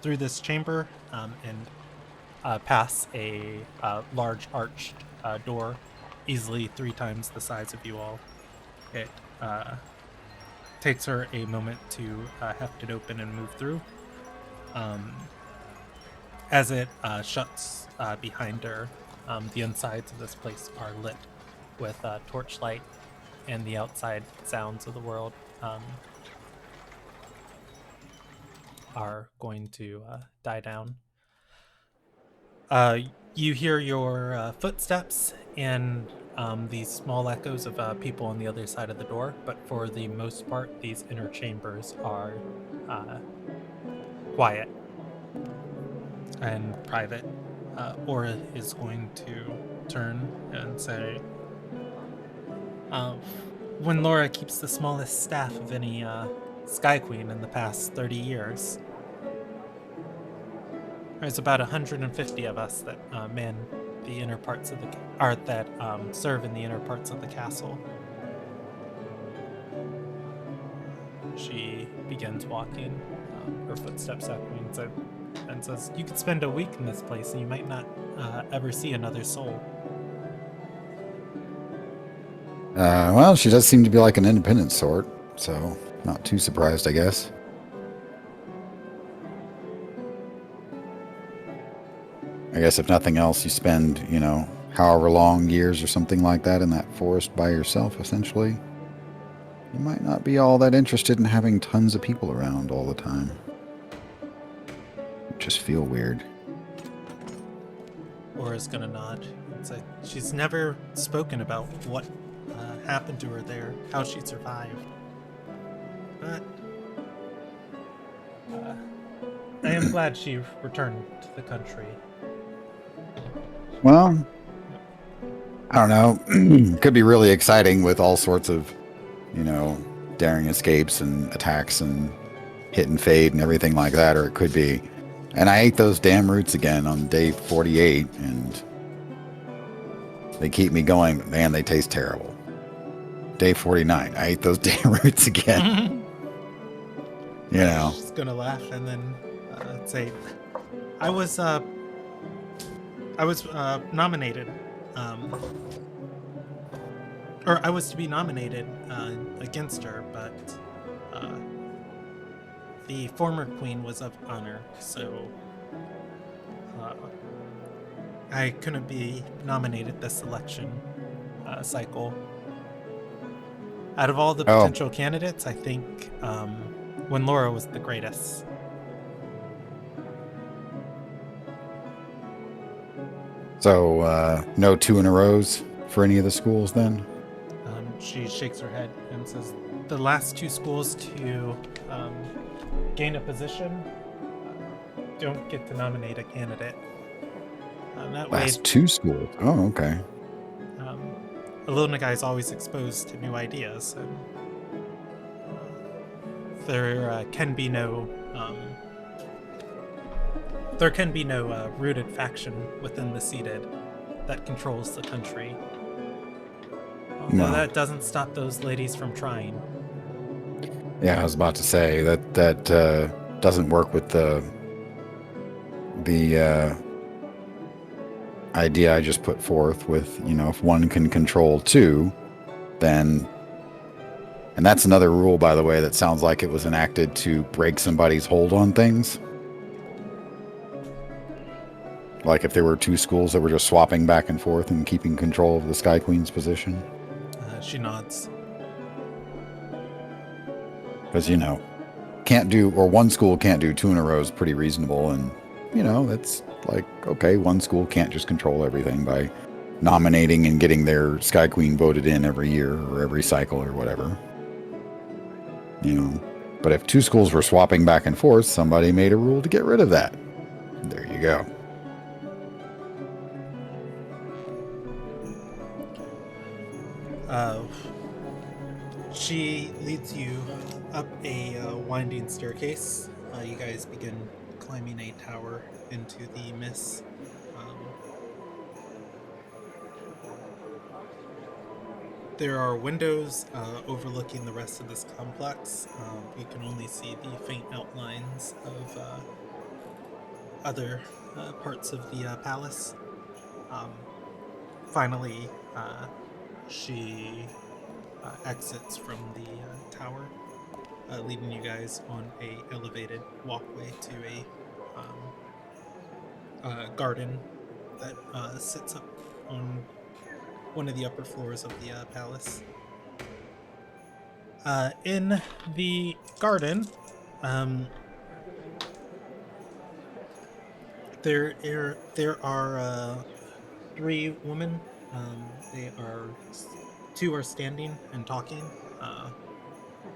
through this chamber and past a large arched door, easily 3 times the size of you all. It takes her a moment to heft it open and move through. As it shuts behind her, the insides of this place are lit with torchlight, and the outside sounds of the world are going to die down. You hear your footsteps and these small echoes of people on the other side of the door, but for the most part, these inner chambers are quiet and private. Aura is going to turn and say, when Laura keeps the smallest staff of any Sky Queen in the past 30 years, there's about 150 of us that man the inner parts of that serve in the inner parts of the castle. She begins walking, her footsteps echoing. So and says, "You could spend a week in this place, and you might not ever see another soul." Well, she does seem to be like an independent sort, so not too surprised, I guess. I guess if nothing else, you spend, however long, years or something like that in that forest by yourself, essentially. You might not be all that interested in having tons of people around all the time. Just feel weird. Laura's gonna nod. It's like she's never spoken about what happened to her there, how she survived. But I am glad she returned to the country. Well, I don't know. Could be really exciting with all sorts of, daring escapes and attacks and hit and fade and everything like that, or it could be. And I ate those damn roots again on day 48, and they keep me going, but man, they taste terrible. Day 49, I ate those damn roots again. She's gonna laugh and then say, I was nominated, or I was to be nominated against her, but the former queen was of honor, so I couldn't be nominated this election cycle. Out of all the potential candidates, I think when Laura was the greatest. So, no 2 in a rows for any of the schools then? She shakes her head and says, the last 2 schools to gain a position don't get to nominate a candidate. That Last way, 2 schools? Oh, okay. Ilona Guy is always exposed to new ideas, and there can be no rooted faction within the seated that controls the country. Although that doesn't stop those ladies from trying. Yeah, I was about to say that doesn't work with the idea I just put forth with, if one can control 2, then, and that's another rule, by the way, that sounds like it was enacted to break somebody's hold on things. Like if there were 2 schools that were just swapping back and forth and keeping control of the Sky Queen's position. She nods. Because, can't do, or one school can't do 2 in a row is pretty reasonable. And, that's like, okay, one school can't just control everything by nominating and getting their Sky Queen voted in every year or every cycle or whatever. But if 2 schools were swapping back and forth, somebody made a rule to get rid of that. There you go. She leads you up a winding staircase. You guys begin climbing a tower into the mist. There are windows overlooking the rest of this complex. You can only see the faint outlines of other parts of the palace. Finally, she exits from the tower, leading you guys on a elevated walkway to a garden that sits up on one of the upper floors of the palace. In the garden, there are 3 women. Two are standing and talking,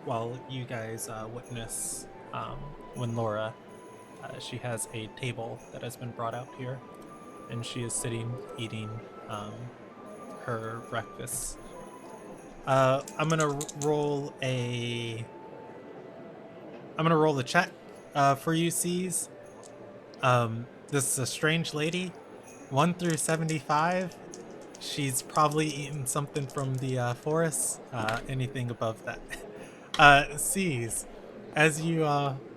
while you guys witness when Laura, she has a table that has been brought out here, and she is sitting eating her breakfast. I'm gonna roll a check for you, C's. This is a strange lady, 1 through 75. She's probably eaten something from the forest. Anything above that. C's, as you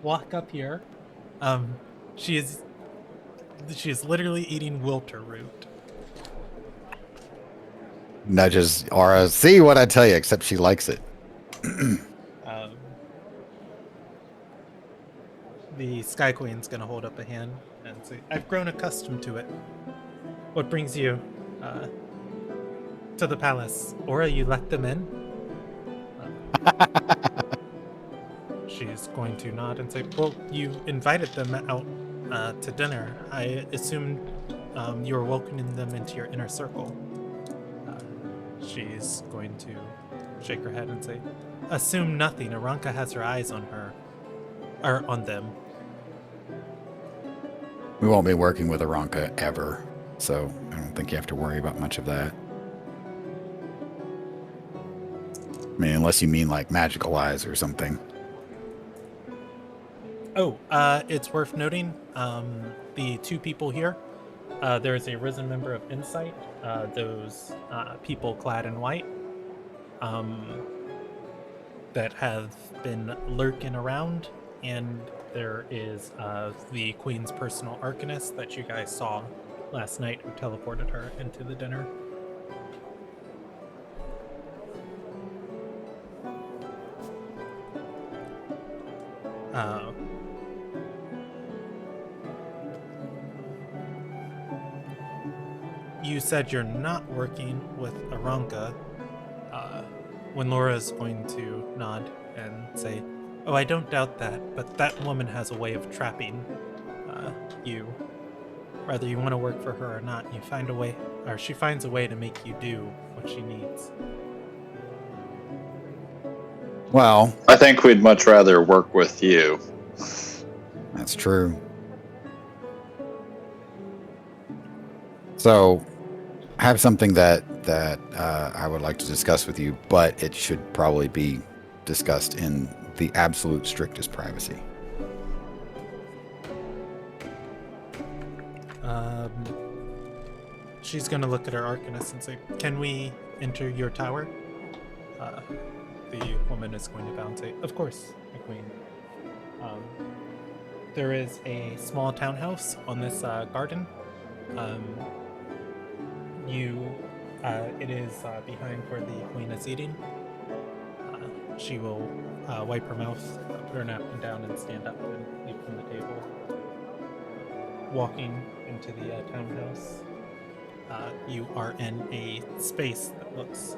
walk up here, She is literally eating wilter root. Nudges Aura. See what I tell you, except she likes it. The Sky Queen's gonna hold up a hand and say, "I've grown accustomed to it. What brings you to the palace? Aura, you let them in?" She's going to nod and say, "Well, you invited them out to dinner. I assumed you were welcoming them into your inner circle." She's going to shake her head and say, "Assume nothing. Aranka has her eyes on her, or on them." We won't be working with Aranka ever, so I don't think you have to worry about much of that. I mean, unless you mean like magical eyes or something. Oh, it's worth noting, the two people here, there's a risen member of Insight, those people clad in white, that have been lurking around, and there is the Queen's personal Arcanist that you guys saw last night who teleported her into the dinner. You said you're not working with Aranka. When Laura's going to nod and say, "Oh, I don't doubt that, but that woman has a way of trapping you. Whether you want to work for her or not, you find a way, or she finds a way to make you do what she needs." Well, I think we'd much rather work with you. that's true. So, I have something that I would like to discuss with you, but it should probably be discussed in the absolute strictest privacy. She's gonna look at her Arcanist and say, "Can we enter your tower?" The woman is going to bow and say, "Of course, my queen." There is a small townhouse on this garden. It is behind where the queen is eating. She will wipe her mouth, put her napkin down, and stand up and leave from the table. Walking into the townhouse, you are in a space that looks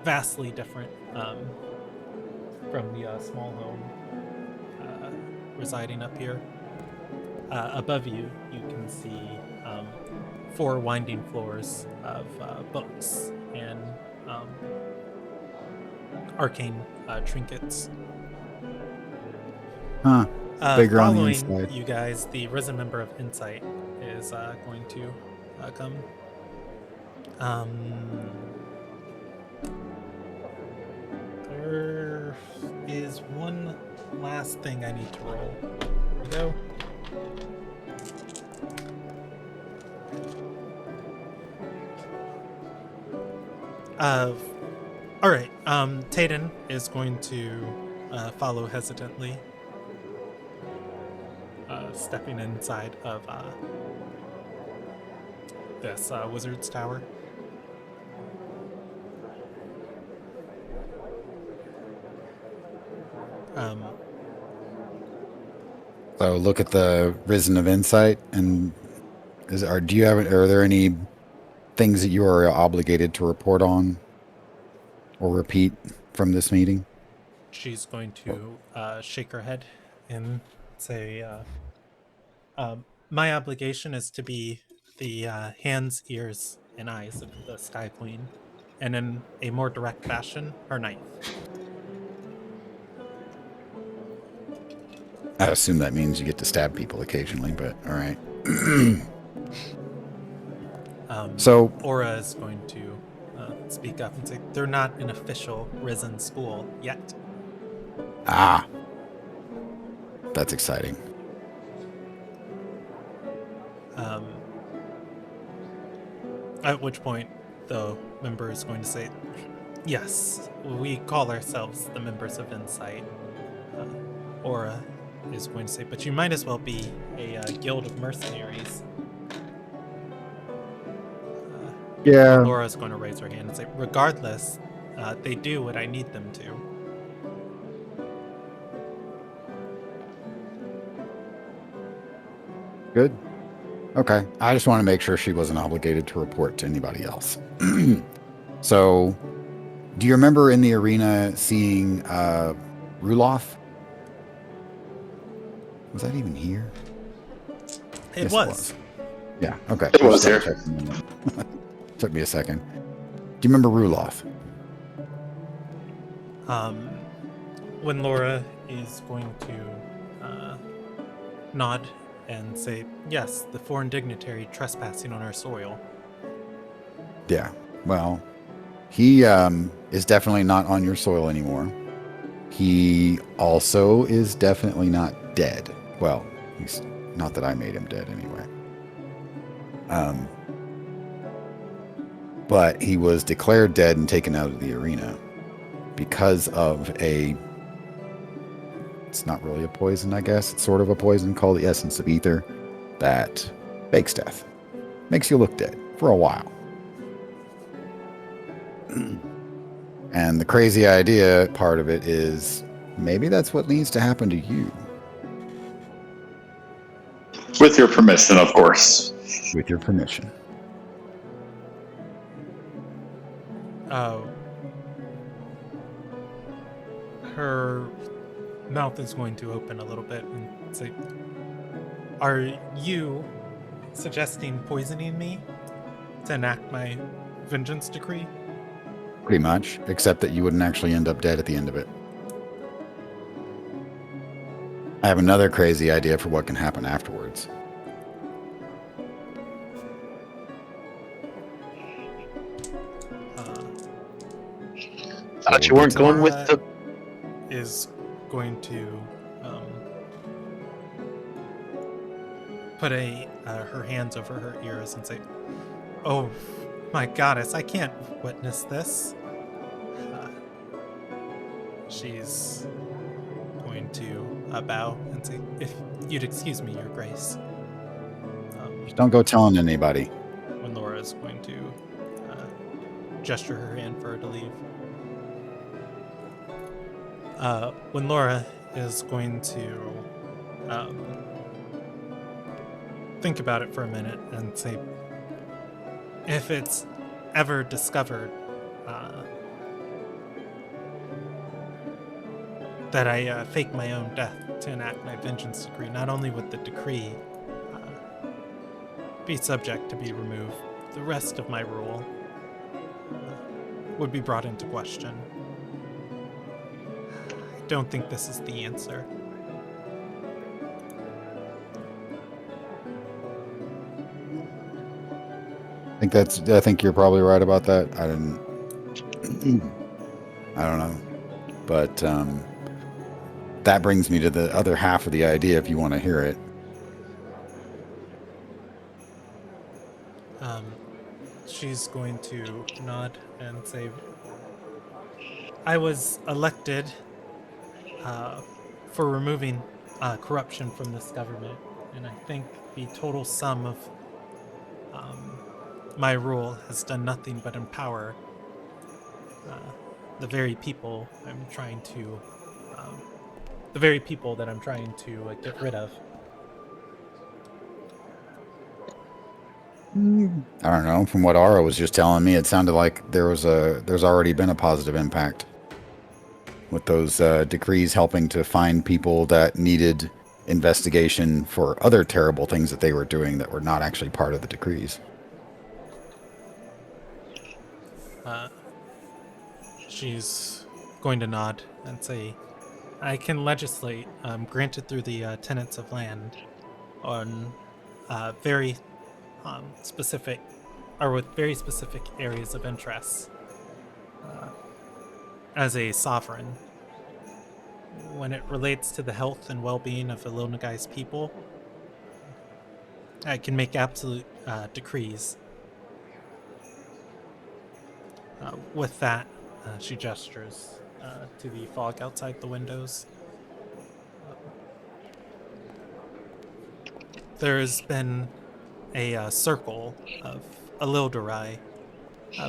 vastly different from the small home residing up here. Above you, you can see 4 winding floors of books and arcane trinkets. Huh. Bigger on the Following inside. you guys, the risen member of Insight is going to come. There is one last thing I need to roll. Here we go. All right. Tayden is going to follow hesitantly, stepping inside of this wizard's tower. So look at the Risen of Insight, and are there any things that you are obligated to report on or repeat from this meeting? She's going to shake her head and say, "My obligation is to be the hands, ears, and eyes of the Sky Queen, and in a more direct fashion, her knife." I assume that means you get to stab people occasionally, but all right. So Aura is going to speak up and say, "They're not an official Risen school yet." That's exciting. At which point, the member is going to say, "Yes, we call ourselves the members of Insight. Aura, is going to say, but you might as well be a guild of mercenaries. Yeah. Laura's going to raise her hand and say, regardless, they do what I need them to. Good. Okay. I just want to make sure she wasn't obligated to report to anybody else. So, do you remember in the arena seeing Ruloff? Was that even here? It Yes, was. Yeah. Okay. It was Just here. double-checking. Took me a second. Do you remember Ruloff? When Laura is going to nod and say, yes, the foreign dignitary trespassing on our soil. Yeah. Well, he is definitely not on your soil anymore. He also is definitely not dead. Well, he's not that I made him dead anyway. But he was declared dead and taken out of the arena because of it's not really a poison, I guess. It's sort of a poison called the essence of ether that fakes death. Makes you look dead for a while. And the crazy idea part of it is maybe that's what needs to happen to you. With your permission, of course. With your permission. Her mouth is going to open a little bit and say, are you suggesting poisoning me to enact my vengeance decree? Pretty much, except that you wouldn't actually end up dead at the end of it. I have another crazy idea for what can happen afterwards. Thought you weren't going with the. Is going to put her hands over her ears and say, oh my goddess, I can't witness this. She's going to bow and say, if you'd excuse me, your grace. Just don't go telling anybody. When Laura is going to gesture her hand for her to leave. When Laura is going to think about it for a minute and say, if it's ever discovered that I fake my own death to enact my vengeance decree, not only would the decree be subject to be removed, the rest of my rule would be brought into question. I don't think this is the answer. I think you're probably right about that. I don't know. But that brings me to the other half of the idea if you want to hear it. She's going to nod and say, I was elected for removing corruption from this government, and I think the total sum of my rule has done nothing but empower the very people that I'm trying to get rid of. I don't know. From what Ara was just telling me, it sounded like there's already been a positive impact with those decrees helping to find people that needed investigation for other terrible things that they were doing that were not actually part of the decrees. She's going to nod and say, I can legislate, granted through the tenets of land, on very specific, or with very specific areas of interest as a sovereign. When it relates to the health and well-being of Ilonagai's people, I can make absolute decrees. With that, she gestures to the fog outside the windows. There's been a circle of Ilderon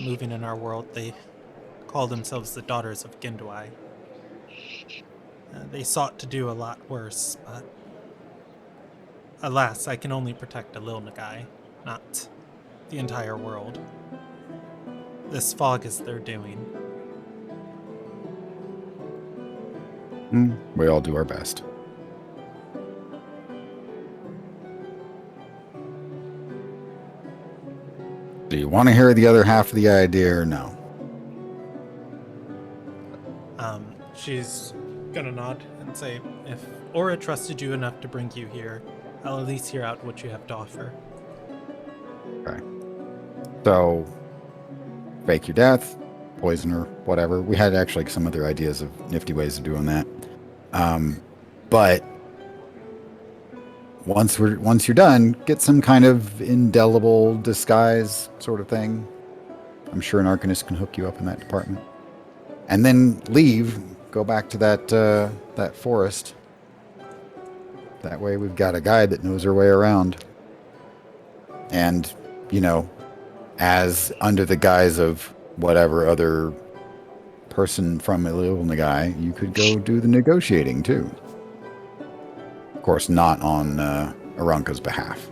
moving in our world. They call themselves the Daughters of Gindwai. They sought to do a lot worse, but alas, I can only protect a Lil Nagai, not the entire world. This fog is their doing. We all do our best. Do you want to hear the other half of the idea or no? She's gonna nod and say, if Aura trusted you enough to bring you here, I'll at least hear out what you have to offer. Okay. So, fake your death, poison her, whatever. We had actually some other ideas of nifty ways of doing that. But once you're done, get some kind of indelible disguise sort of thing. I'm sure an Arcanist can hook you up in that department. And then leave, go back to that forest. That way we've got a guide that knows her way around. And, as under the guise of whatever other person from Ilil Nagai, you could go do the negotiating too. Of course, not on Aranka's behalf.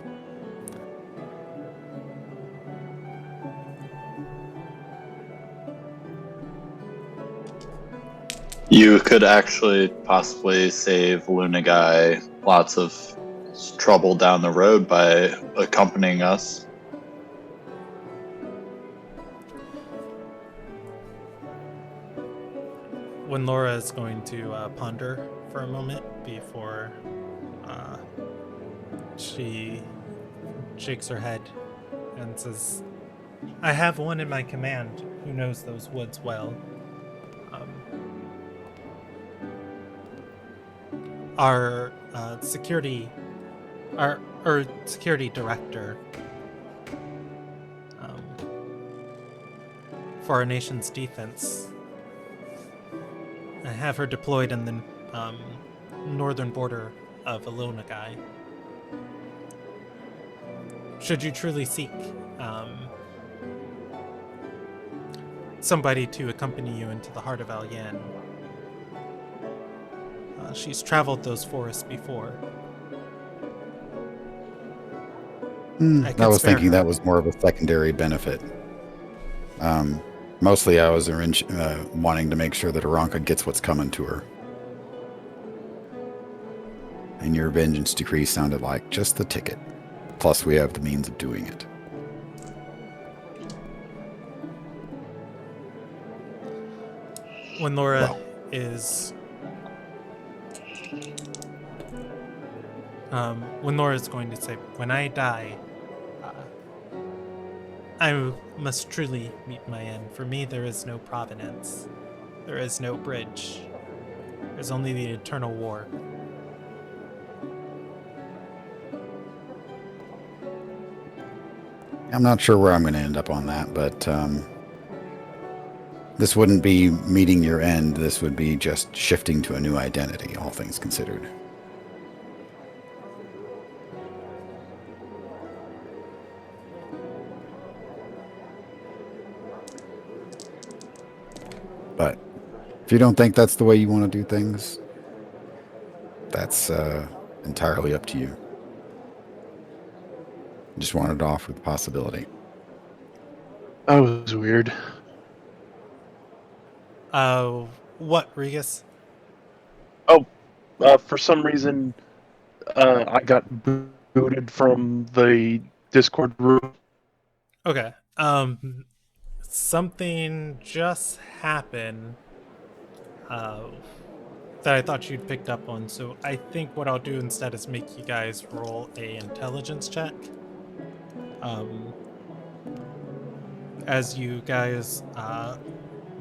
You could actually possibly save Lunagai lots of trouble down the road by accompanying us. When Laura is going to ponder for a moment before she shakes her head and says, I have one in my command who knows those woods well. Our security director for our nation's defense. I have her deployed in the northern border of Ilil Nagai. Should you truly seek somebody to accompany you into the heart of Alyan, she's traveled those forests before. I was thinking that was more of a secondary benefit. Mostly I was wanting to make sure that Aranka gets what's coming to her. And your vengeance decree sounded like just the ticket. Plus we have the means of doing it. When Laura is... when Laura's going to say, when I die, I must truly meet my end. For me, there is no provenance. There is no bridge. There's only the eternal war. I'm not sure where I'm going to end up on that, but this wouldn't be meeting your end. This would be just shifting to a new identity, all things considered. But if you don't think that's the way you want to do things, that's entirely up to you. Just wanted to offer the possibility. That was weird. What, Regus? For some reason, I got booted from the Discord room. Okay. Something just happened that I thought you'd picked up on, so I think what I'll do instead is make you guys roll a intelligence check. As you guys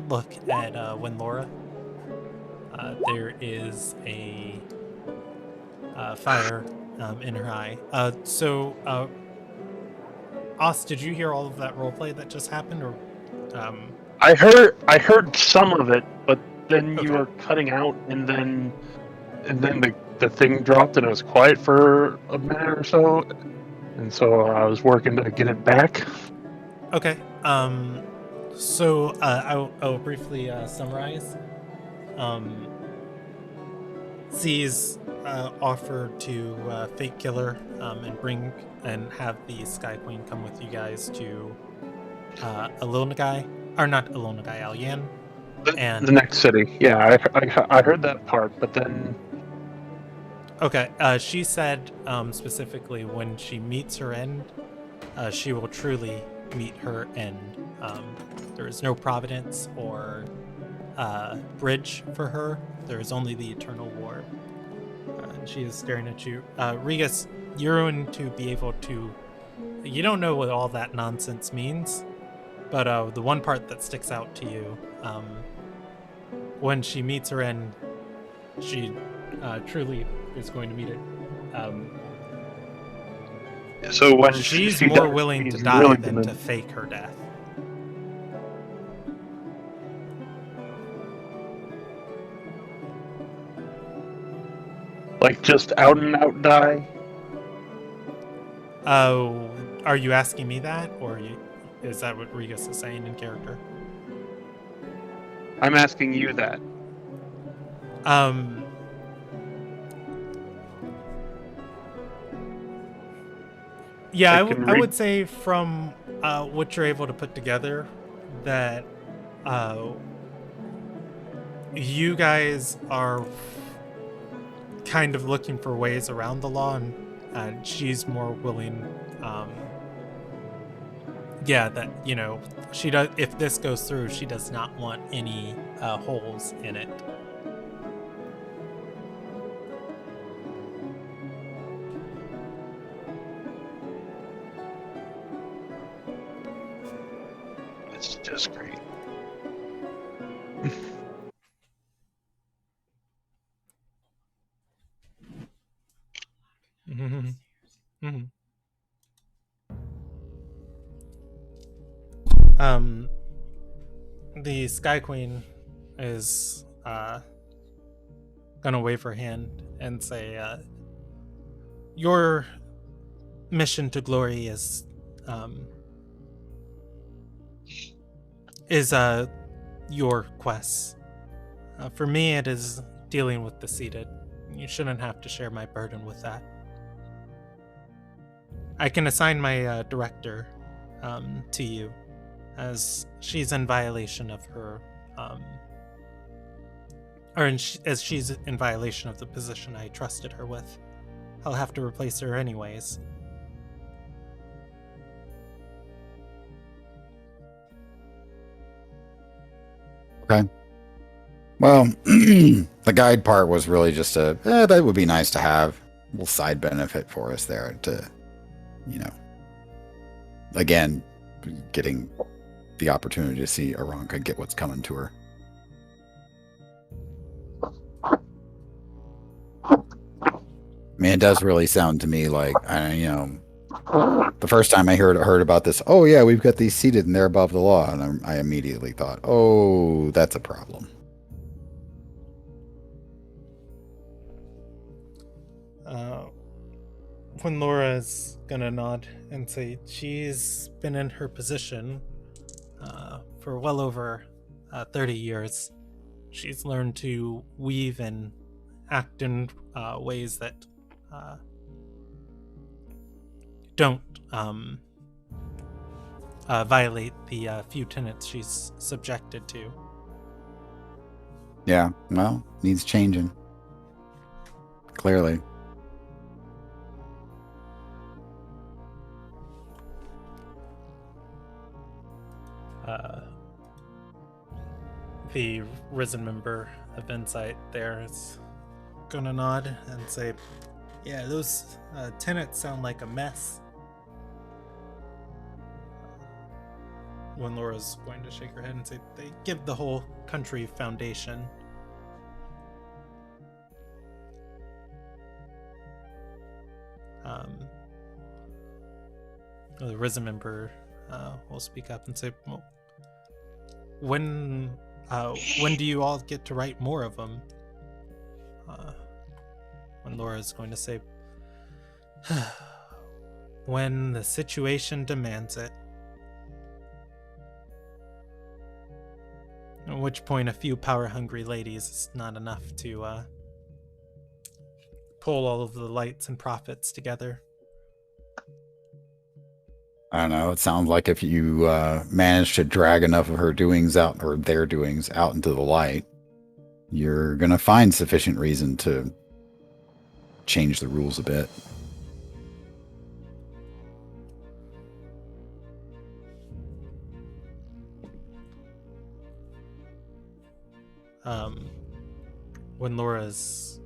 look at when Laura, there is a fire in her eye. Oz, did you hear all of that roleplay that just happened, or? I heard some of it, but then you Okay. were cutting out, and then the the thing dropped and it was quiet for a minute or so, and so I was working to get it back. Okay. So I'll briefly summarize. C's offered to fake killer and bring and have the Sky Queen come with you guys to Alonagai, or not Alonagai, Alyan. And The next city. Yeah, I heard that part, but then okay, she said specifically when she meets her end, she will truly meet her end. There is no providence or bridge for her. There is only the eternal war. And she is staring at you. Regus, you're going to be able to... You don't know what all that nonsense means, but the one part that sticks out to you, when she meets her end, she truly is going to meet it. so when She's she more does, willing to she's die really than gonna- to fake her death. like just out and out die. Are you asking me that, or is that what Regus is saying in character? I'm asking you that. Yeah, I I can I read- would say from what you're able to put together that you guys are kind of looking for ways around the law, and she's more willing. Yeah, that she does. If this goes through, she does not want any holes in it. It's just great. Mm-hmm. Mm-hmm. The Sky Queen is gonna wave her hand and say, "Your mission to glory is your quest. For me, it is dealing with the seated. You shouldn't have to share my burden with that. I can assign my director to you, as she's in violation of her, as she's in violation of the position I trusted her with. I'll have to replace her anyways." Okay. Well, the guide part was really just that would be nice to have a little side benefit for us there to, again, getting the opportunity to see Aranka get what's coming to her. I mean, it does really sound to me like, the first time I heard about this, oh yeah, we've got these seated and they're above the law, and I immediately thought, oh, that's a problem. When Laura's gonna nod and say she's been in her position for well over 30 years. She's learned to weave and act in ways that don't violate the few tenets she's subjected to. Yeah, well, needs changing. Clearly. The risen member of Insight there is gonna nod and say, "Yeah, those tenets sound like a mess." When Laura's going to shake her head and say, "They give the whole country foundation." The risen member will speak up and say, "Well, when do you all get to write more of them? when Laura's going to say, when the situation demands it. At which point, a few power-hungry ladies is not enough to pull all of the lights and profits together. I don't know. It sounds like if you manage to drag enough of her doings out, or their doings out into the light, you're going to find sufficient reason to change the rules a bit. When Laura's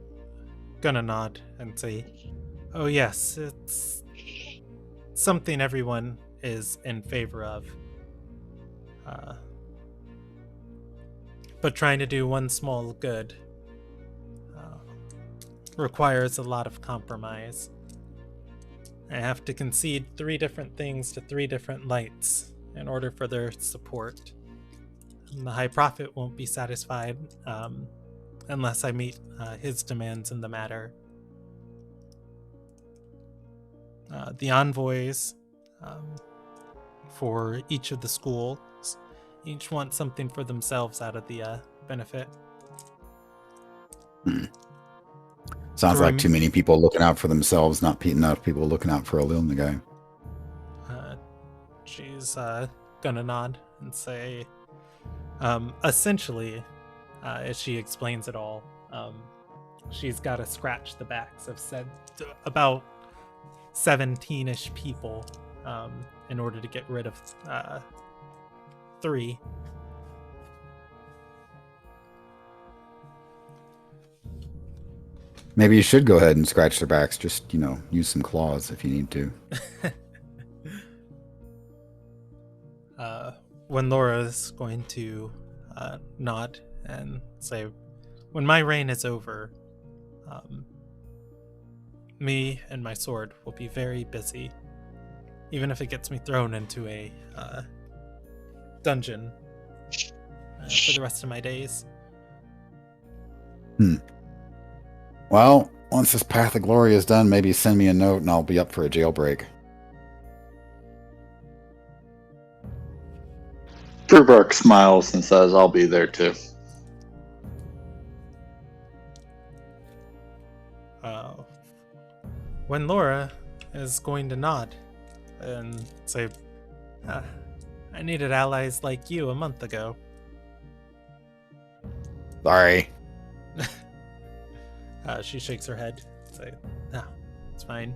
gonna nod and say, oh yes, it's something everyone is in favor of. But trying to do one small good requires a lot of compromise. I have to concede 3 different things to 3 different lights in order for their support. And the High Prophet won't be satisfied unless I meet his demands in the matter. The envoys for each of the schools each want something for themselves out of the benefit. Sounds like too many people looking out for themselves, not enough people looking out for Ililna guy. She's gonna nod and say, essentially, as she explains it all, she's got to scratch the backs of about 17-ish people in order to get rid of 3. Maybe you should go ahead and scratch their backs. Just, use some claws if you need to. When Laura's going to nod and say, when my reign is over, me and my sword will be very busy, even if it gets me thrown into a dungeon for the rest of my days. Well, once this Path of Glory is done, maybe send me a note and I'll be up for a jailbreak. Brewbark smiles and says, I'll be there too. When Laura is going to nod and say, I needed allies like you a month ago. Sorry. She shakes her head. Say, no, it's fine.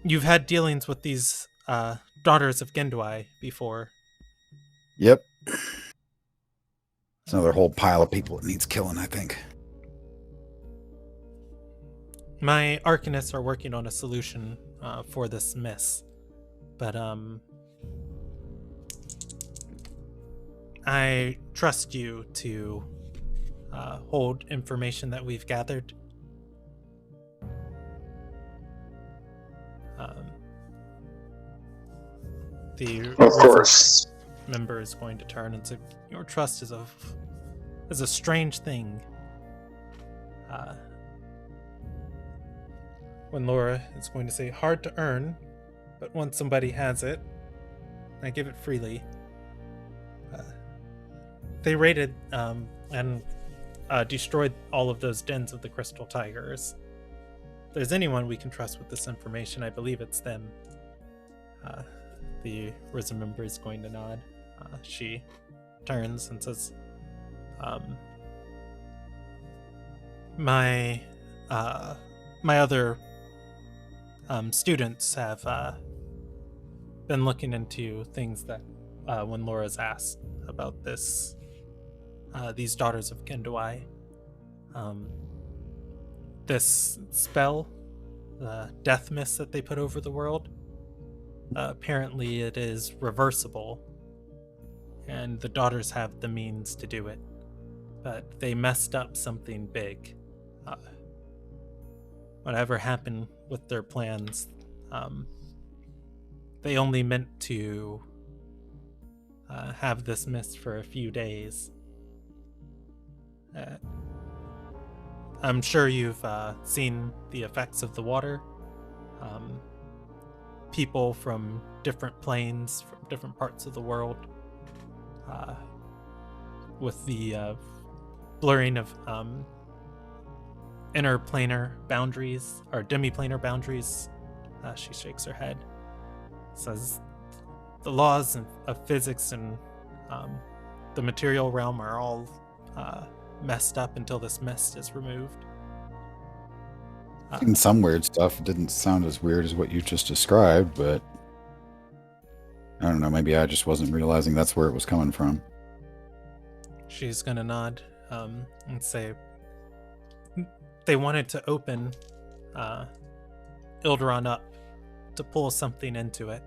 You've had dealings with these daughters of Gendwai before. Yep. It's another whole pile of people that needs killing, I think. My Arcanists are working on a solution for this mess. But I trust you to hold information that we've gathered. The of course member is going to turn and say, your trust is a strange thing. When Laura is going to say, hard to earn, but once somebody has it, I give it freely. They raided and destroyed all of those dens of the Crystal Tigers. If there's anyone we can trust with this information, I believe it's them. The Risen member is going to nod. She turns and says, my other students have been looking into things that when Laura's asked about this, these daughters of Kendawai, this spell, the death mist that they put over the world, apparently it is reversible, and the daughters have the means to do it, but they messed up something big. Whatever happened with their plans, they only meant to have this mist for a few days. I'm sure you've seen the effects of the water. People from different planes, from different parts of the world, with the blurring of interplanar boundaries, or demiplanar boundaries. She shakes her head. Says the laws of physics and the material realm are all messed up until this mist is removed. Seen some weird stuff. It didn't sound as weird as what you just described, but I don't know. Maybe I just wasn't realizing that's where it was coming from. She's gonna nod and say they wanted to open Ilderon up to pull something into it,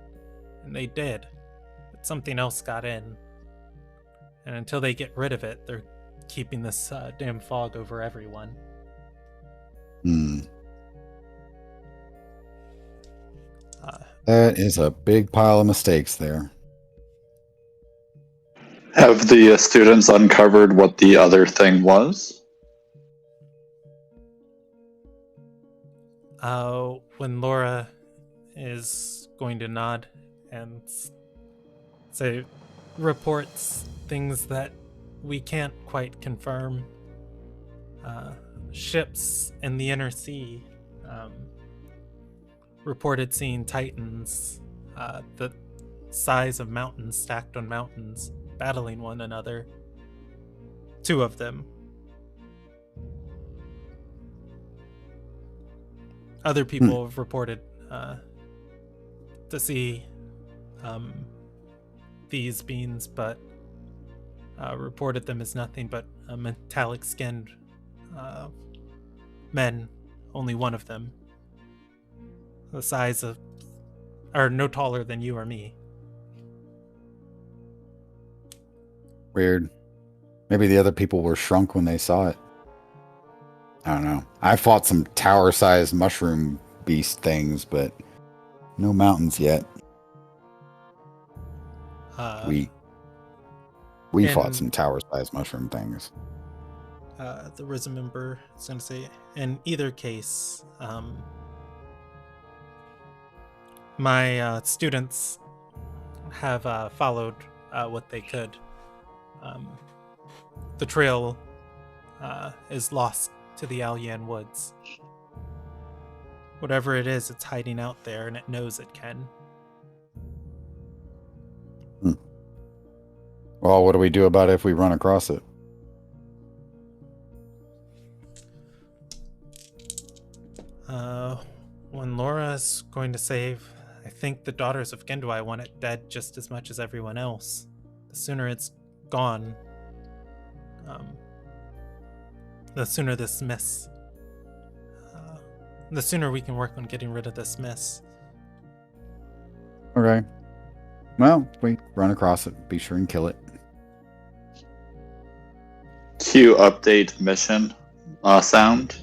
and they did, but something else got in. And until they get rid of it, they're keeping this damn fog over everyone. That is a big pile of mistakes there. Have the students uncovered what the other thing was? When Laura is going to nod and say, reports things that we can't quite confirm. Ships in the inner sea reported seeing titans the size of mountains stacked on mountains battling one another. 2 of them. Other people have reported to see these beings, but reported them as nothing but metallic-skinned men. Only one of them, the size of, or no taller than you or me. Weird. Maybe the other people were shrunk when they saw it. I don't know. I fought some tower-sized mushroom beast things, but no mountains yet. We fought some tower-sized mushroom things. The Risen member is going to say, in either case, my students have followed what they could. The trail is lost to the Alyan Woods. Whatever it is, it's hiding out there, and it knows it can. Well, what do we do about it if we run across it? When Laura's going to save, I think the daughters of Gendwai want it dead just as much as everyone else. The sooner it's gone, the sooner this mess, the sooner we can work on getting rid of this mess. Okay. Well, if we run across it, be sure and kill it. Cue update mission sound.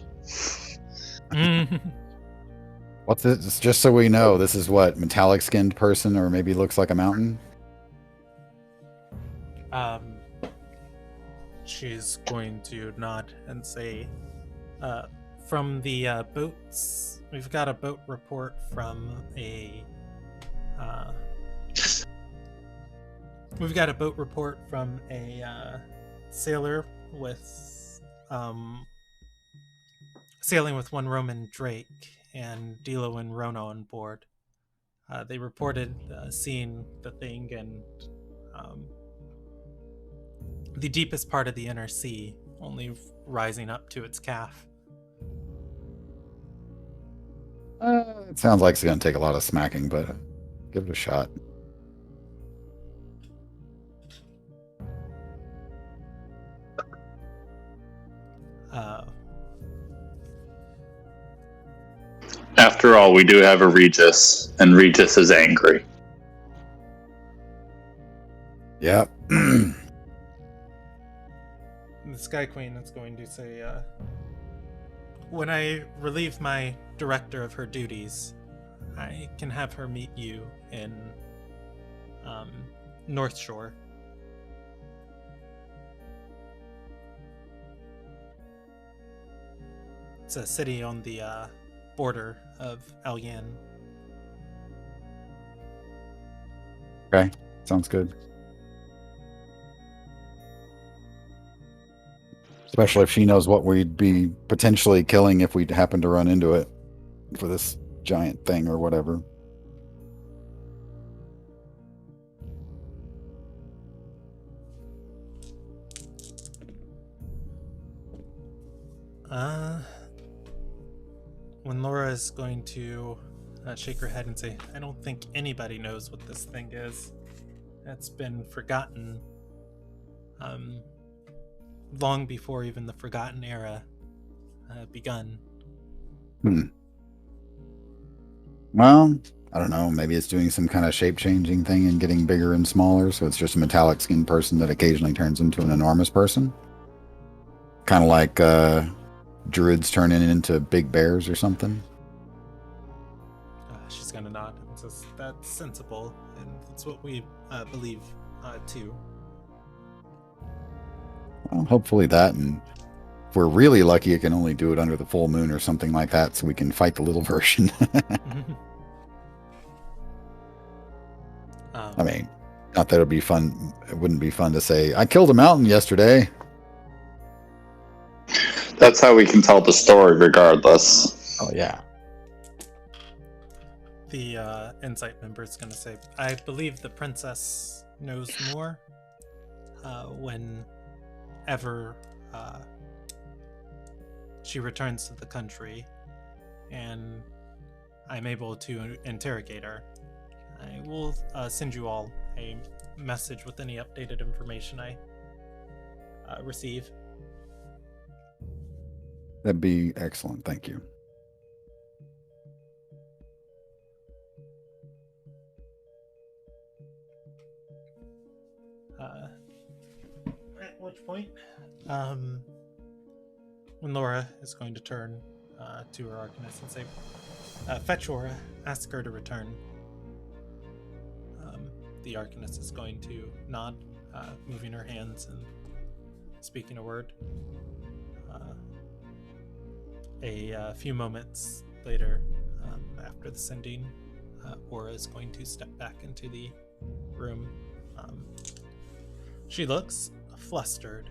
What's this? Just so we know, this is what, metallic skinned person, or maybe looks like a mountain? She's going to nod and say, from the boats, we've got a boat report from a sailor with sailing with one Roman Drake and Dilo and Rona on board. They reported seeing the thing in the deepest part of the inner sea, only rising up to its calf. It sounds like it's going to take a lot of smacking, but give it a shot. After all, we do have a Regis, and Regis is angry. Yep. The Sky Queen is going to say, when I relieve my director of her duties, I can have her meet you in North Shore. It's a city on the border of Alyan. Okay, sounds good. Especially if she knows what we'd be potentially killing if we happen to run into it for this giant thing or whatever. When Laura is going to shake her head and say, I don't think anybody knows what this thing is. It's been forgotten long before even the Forgotten Era begun. Well, I don't know. Maybe it's doing some kind of shape-changing thing and getting bigger and smaller, so it's just a metallic skinned person that occasionally turns into an enormous person. Kind of like druids turning into big bears or something. She's gonna nod and says, that's sensible, and that's what we believe too. Well, hopefully that, and if we're really lucky, it can only do it under the full moon or something like that, so we can fight the little version. I mean, not that it'd be fun. It wouldn't be fun to say, I killed a mountain yesterday. That's how we can tell the story regardless. Oh, yeah. The Insight member is going to say, I believe the princess knows more whenever she returns to the country and I'm able to interrogate her. I will send you all a message with any updated information I receive. That'd be excellent. Thank you. At which point, when Laura is going to turn to her Arcanist and say, fetch Aura, ask her to return. The Arcanist is going to nod, moving her hands and speaking a word. A few moments later, after the sending, Aura is going to step back into the room. She looks flustered.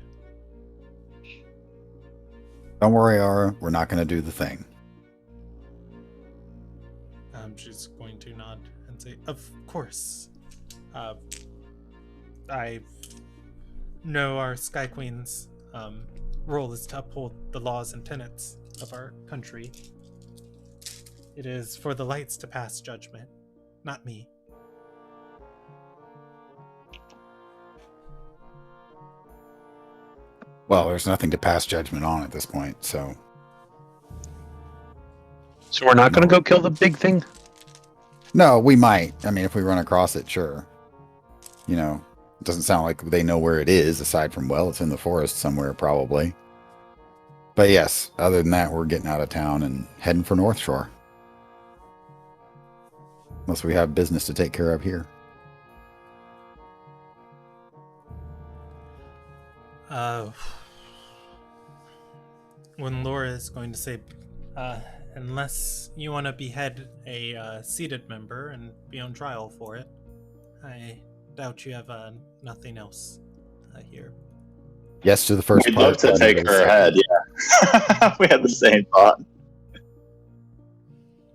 Don't worry, Aura. We're not going to do the thing. She's going to nod and say, of course. I know our Sky Queen's role is to uphold the laws and tenets of our country. It is for the lights to pass judgment, not me. Well, there's nothing to pass judgment on at this point, so... So we're not going to go kill the big thing? No, we might. I mean, if we run across it, sure. You know, it doesn't sound like they know where it is, aside from, well, it's in the forest somewhere, probably. But yes, other than that, we're getting out of town and heading for North Shore. Unless we have business to take care of here. When Laura is going to say, unless you want to behead a seated member and be on trial for it, I doubt you have nothing else here. Yes to the first We'd part. love to take her head, yeah. We had the same thought.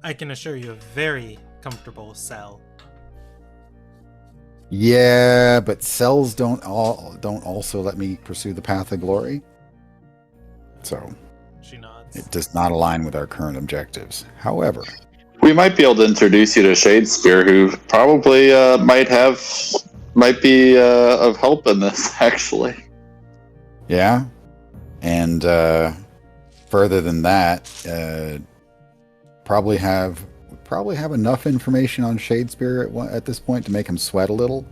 I can assure you a very comfortable cell. Yeah, but cells don't also let me pursue the path of glory. So She nods. it does not align with our current objectives. However, We might be able to introduce you to Shadespeare, who probably might be of help in this, actually. yeah. And further than that, probably have enough information on Shadespeare at this point to make him sweat a little.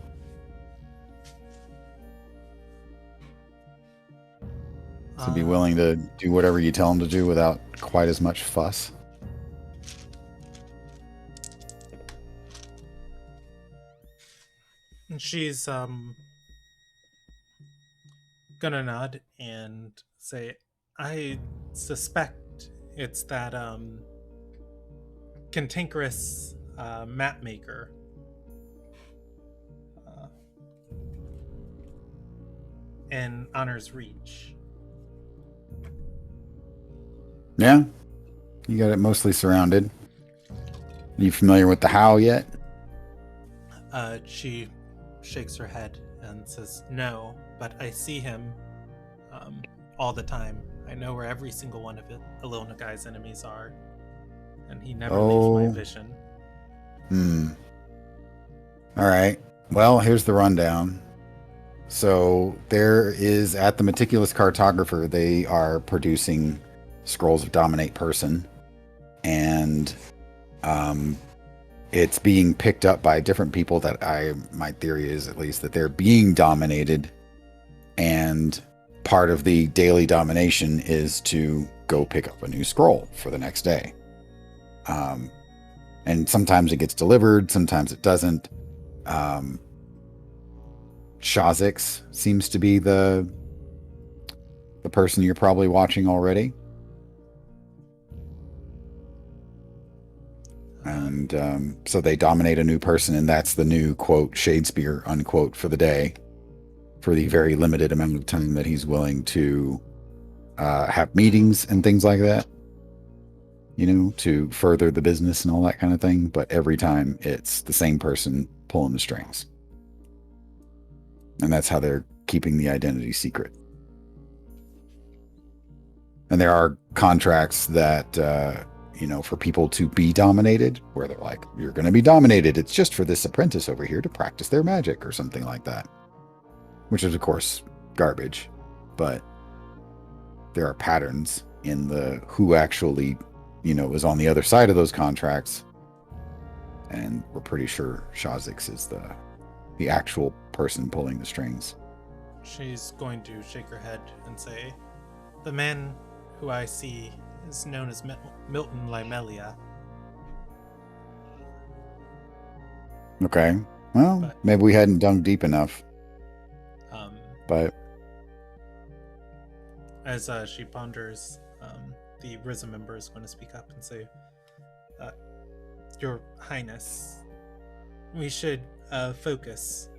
To be willing to do whatever you tell him to do without quite as much fuss. She's gonna nod and say, I suspect It's that cantankerous map maker. In Honor's Reach. Yeah, you got it mostly surrounded. Are you familiar with the how yet? She shakes her head and says, "No, but I see him all the time. I know where every single one of Ilonagai's enemies are, and he never leaves my vision." All right. Well, here's the rundown. So there is, at the Meticulous Cartographer, they are producing scrolls of Dominate Person, and it's being picked up by different people that my theory is at least that they're being dominated, and part of the daily domination is to go pick up a new scroll for the next day. And sometimes it gets delivered, sometimes it doesn't. Shazix seems to be the person you're probably watching already. And so they dominate a new person, and that's the new, quote, Shadespeare, unquote, for the day, for the very limited amount of time that he's willing to have meetings and things like that, to further the business and all that kind of thing. But every time it's the same person pulling the strings. And that's how they're keeping the identity secret. And there are contracts that, for people to be dominated, where they're like, you're going to be dominated. It's just for this apprentice over here to practice their magic or something like that. Which is, of course, garbage. But there are patterns in the who actually, is on the other side of those contracts. And we're pretty sure Shazix is the actual person pulling the strings. She's going to shake her head and say, "The man who I see is known as Milton Limelia." Okay. Well, maybe we hadn't dug deep enough. But as she ponders, the Risen member is going to speak up and say, "Your Highness, we should focus.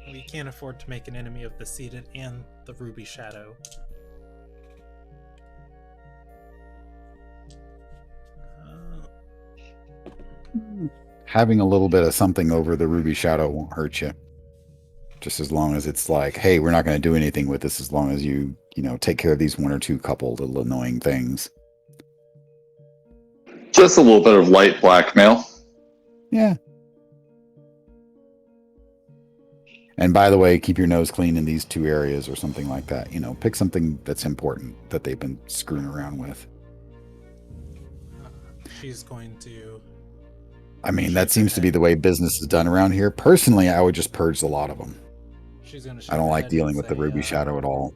We can't afford to make an enemy of the Seated and the Ruby Shadow." Having a little bit of something over the Ruby Shadow won't hurt you. Just as long as it's like, hey, we're not going to do anything with this as long as you take care of these one or two couple little annoying things. Just a little bit of light blackmail. Yeah. And by the way, keep your nose clean in these two areas or something like that. Pick something that's important that they've been screwing around with. She's going to... I mean, that seems to be the way business is done around here. Personally, I would just purge a lot of them. She's going to I don't like dealing with the Ruby Shadow at all.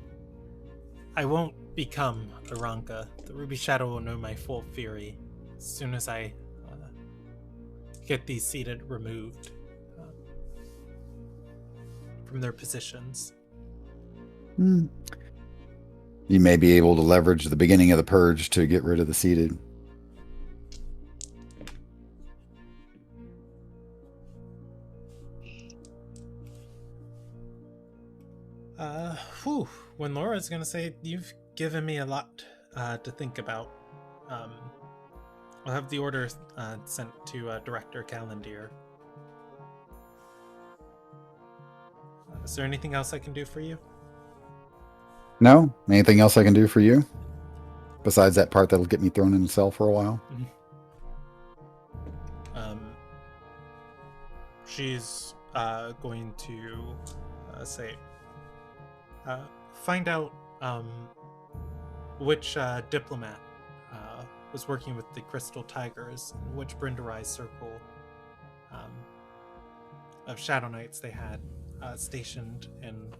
"I won't become Aranka. The Ruby Shadow will know my full fury as soon as I get these Seated removed from their positions." You may be able to leverage the beginning of the purge to get rid of the Seated. When Laura's going to say, "You've given me a lot to think about," I'll have the order sent to Director Callandier. Is there anything else I can do for you? No? Anything else I can do for you? Besides that part that'll get me thrown in a cell for a while? She's going to say, "Find out which diplomat was working with the Crystal Tigers, and which Brenderized circle of Shadow Knights they had stationed in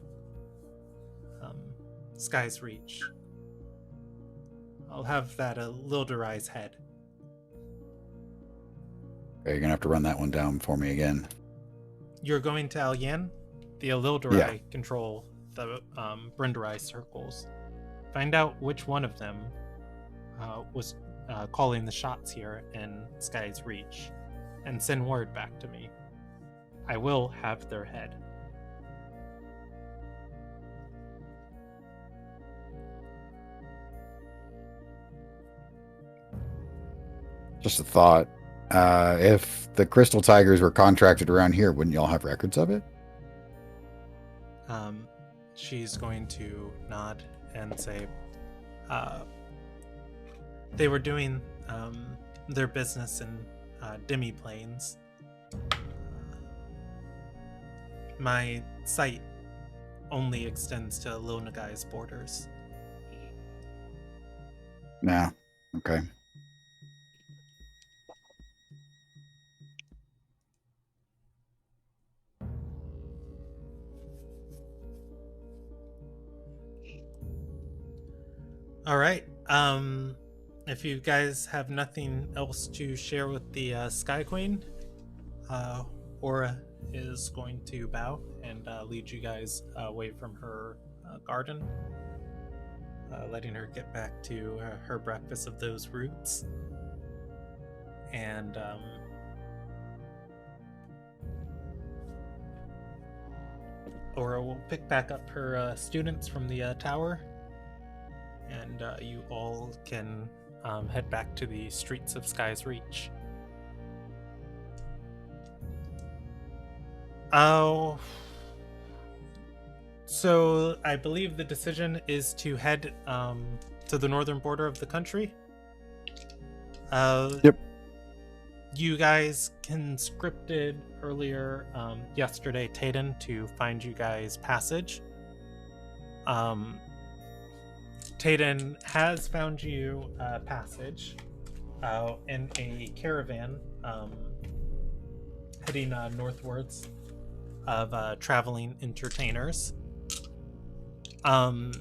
Sky's Reach. I'll have that Ilderon's head." Okay, you're going to have to run that one down for me again. You're going to Alien? The Ilderon control the Brenderized circles. Find out which one of them was calling the shots here in Sky's Reach, and send word back to me. I will have their head. Just a thought. If the Crystal Tigers were contracted around here, wouldn't y'all have records of it? She's going to nod and say, they were doing their business in demi-planes. My site only extends to Lil Nagai's borders. Nah. Okay. All right. If you guys have nothing else to share with the Sky Queen, Aura is going to bow and lead you guys away from her garden, letting her get back to her breakfast of those roots. And Aura will pick back up her students from the tower, and you all can head back to the streets of Sky's Reach. Oh, so I believe the decision is to head to the northern border of the country. Yep. You guys conscripted earlier yesterday Tayden to find you guys passage. Tayden has found you passage in a caravan heading northwards of traveling entertainers. I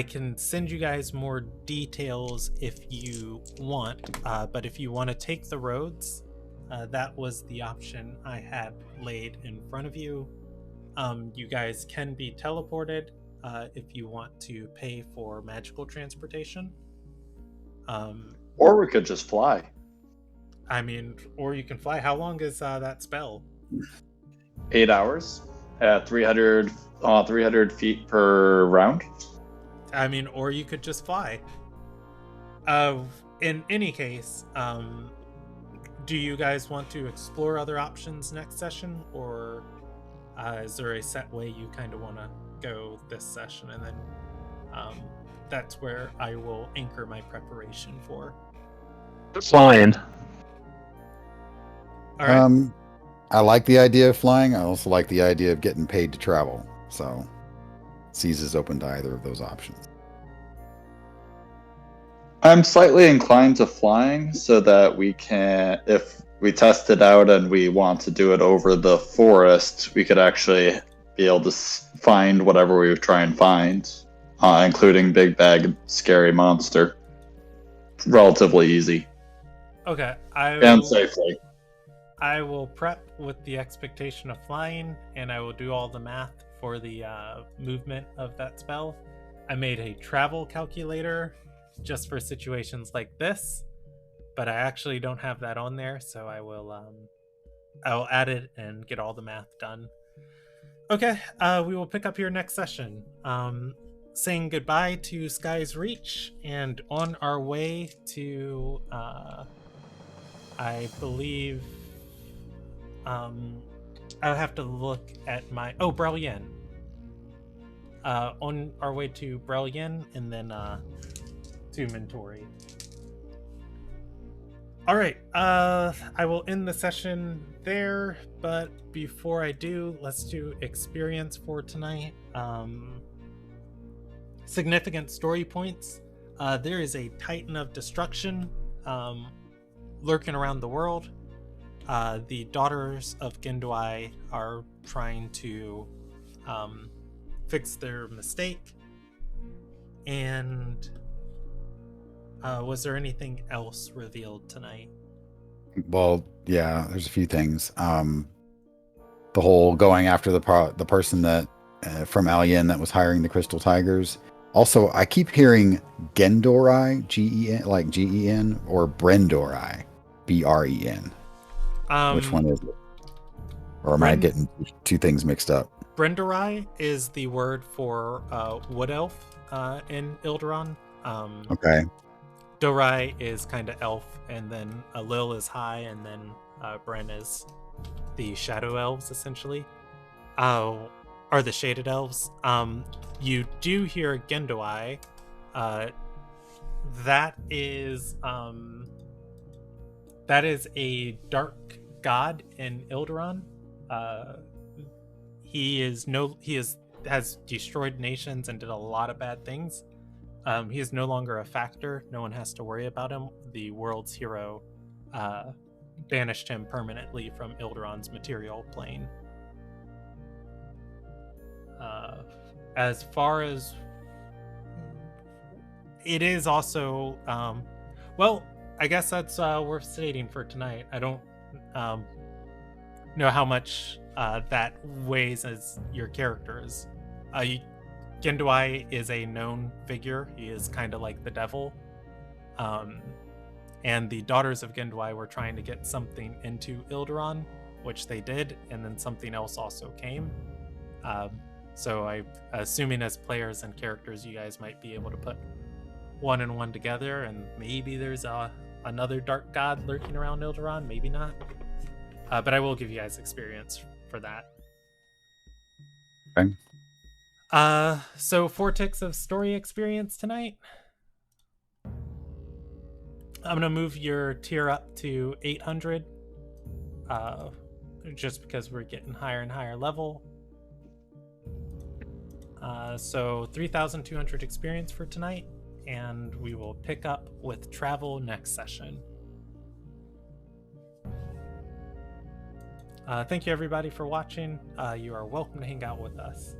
can send you guys more details if you want, but if you want to take the roads, that was the option I had laid in front of you. You guys can be teleported if you want to pay for magical transportation. Or we could just fly. I mean, or you can fly. How long is that spell? 8 hours at 300 feet per round. I mean, or you could just fly. In any case, do you guys want to explore other options next session, or is there a set way you kind of want to go this session, and then that's where I will anchor my preparation for? Flying. All right. I like the idea of flying. I also like the idea of getting paid to travel. So, Seas is open to either of those options. I'm slightly inclined to flying so that we can, if we test it out and we want to do it over the forest, we could actually be able to find whatever we would try and find, including Big Bag Scary Monster. Relatively easy. Okay. And safely. I will prep with the expectation of flying, and I will do all the math for the movement of that spell. I made a travel calculator just for situations like this, but I actually don't have that on there, so I will add it and get all the math done. Okay, we will pick up here next session. Saying goodbye to Sky's Reach, and on our way to I believe I'll have to look at my Brellian. On our way to Brellian, and then to Mentori. All right, I will end the session there, but before I do, let's do experience for tonight. Significant story points. There is a Titan of Destruction lurking around the world. The daughters of Gendwai are trying to fix their mistake. And was there anything else revealed tonight? Well, yeah, there's a few things. The whole going after the person that from Alien that was hiring the Crystal Tigers. Also, I keep hearing Gendorai, Gen, like Gen, or Brendorai, Bren. Which one is it? Or am I getting two things mixed up? Brendorai is the word for wood elf in Ilderon. Okay. Dorai is kind of elf, and then Lil is high, and then Bren is the shadow elves, essentially. Or the shaded elves. You do hear Gendoi. That is a dark god in Ilderon. He has destroyed nations and did a lot of bad things. He is no longer a factor. No one has to worry about him. The world's hero banished him permanently from Ilderon's material plane. As far as it is also, well, I guess that's worth stating for tonight. I don't know how much that weighs as your characters. Gendoi is a known figure. He is kind of like the devil. And the daughters of Gendoi were trying to get something into Ilderon, which they did, and then something else also came. So I'm assuming as players and characters, you guys might be able to put one and one together, and maybe there's another dark god lurking around Ilderon, maybe not. But I will give you guys experience for that. Okay. So 4 ticks of story experience tonight. I'm gonna move your tier up to 800, just because we're getting higher and higher level. So 3,200 experience for tonight, and we will pick up with travel next session. Thank you everybody for watching. You are welcome to hang out with us.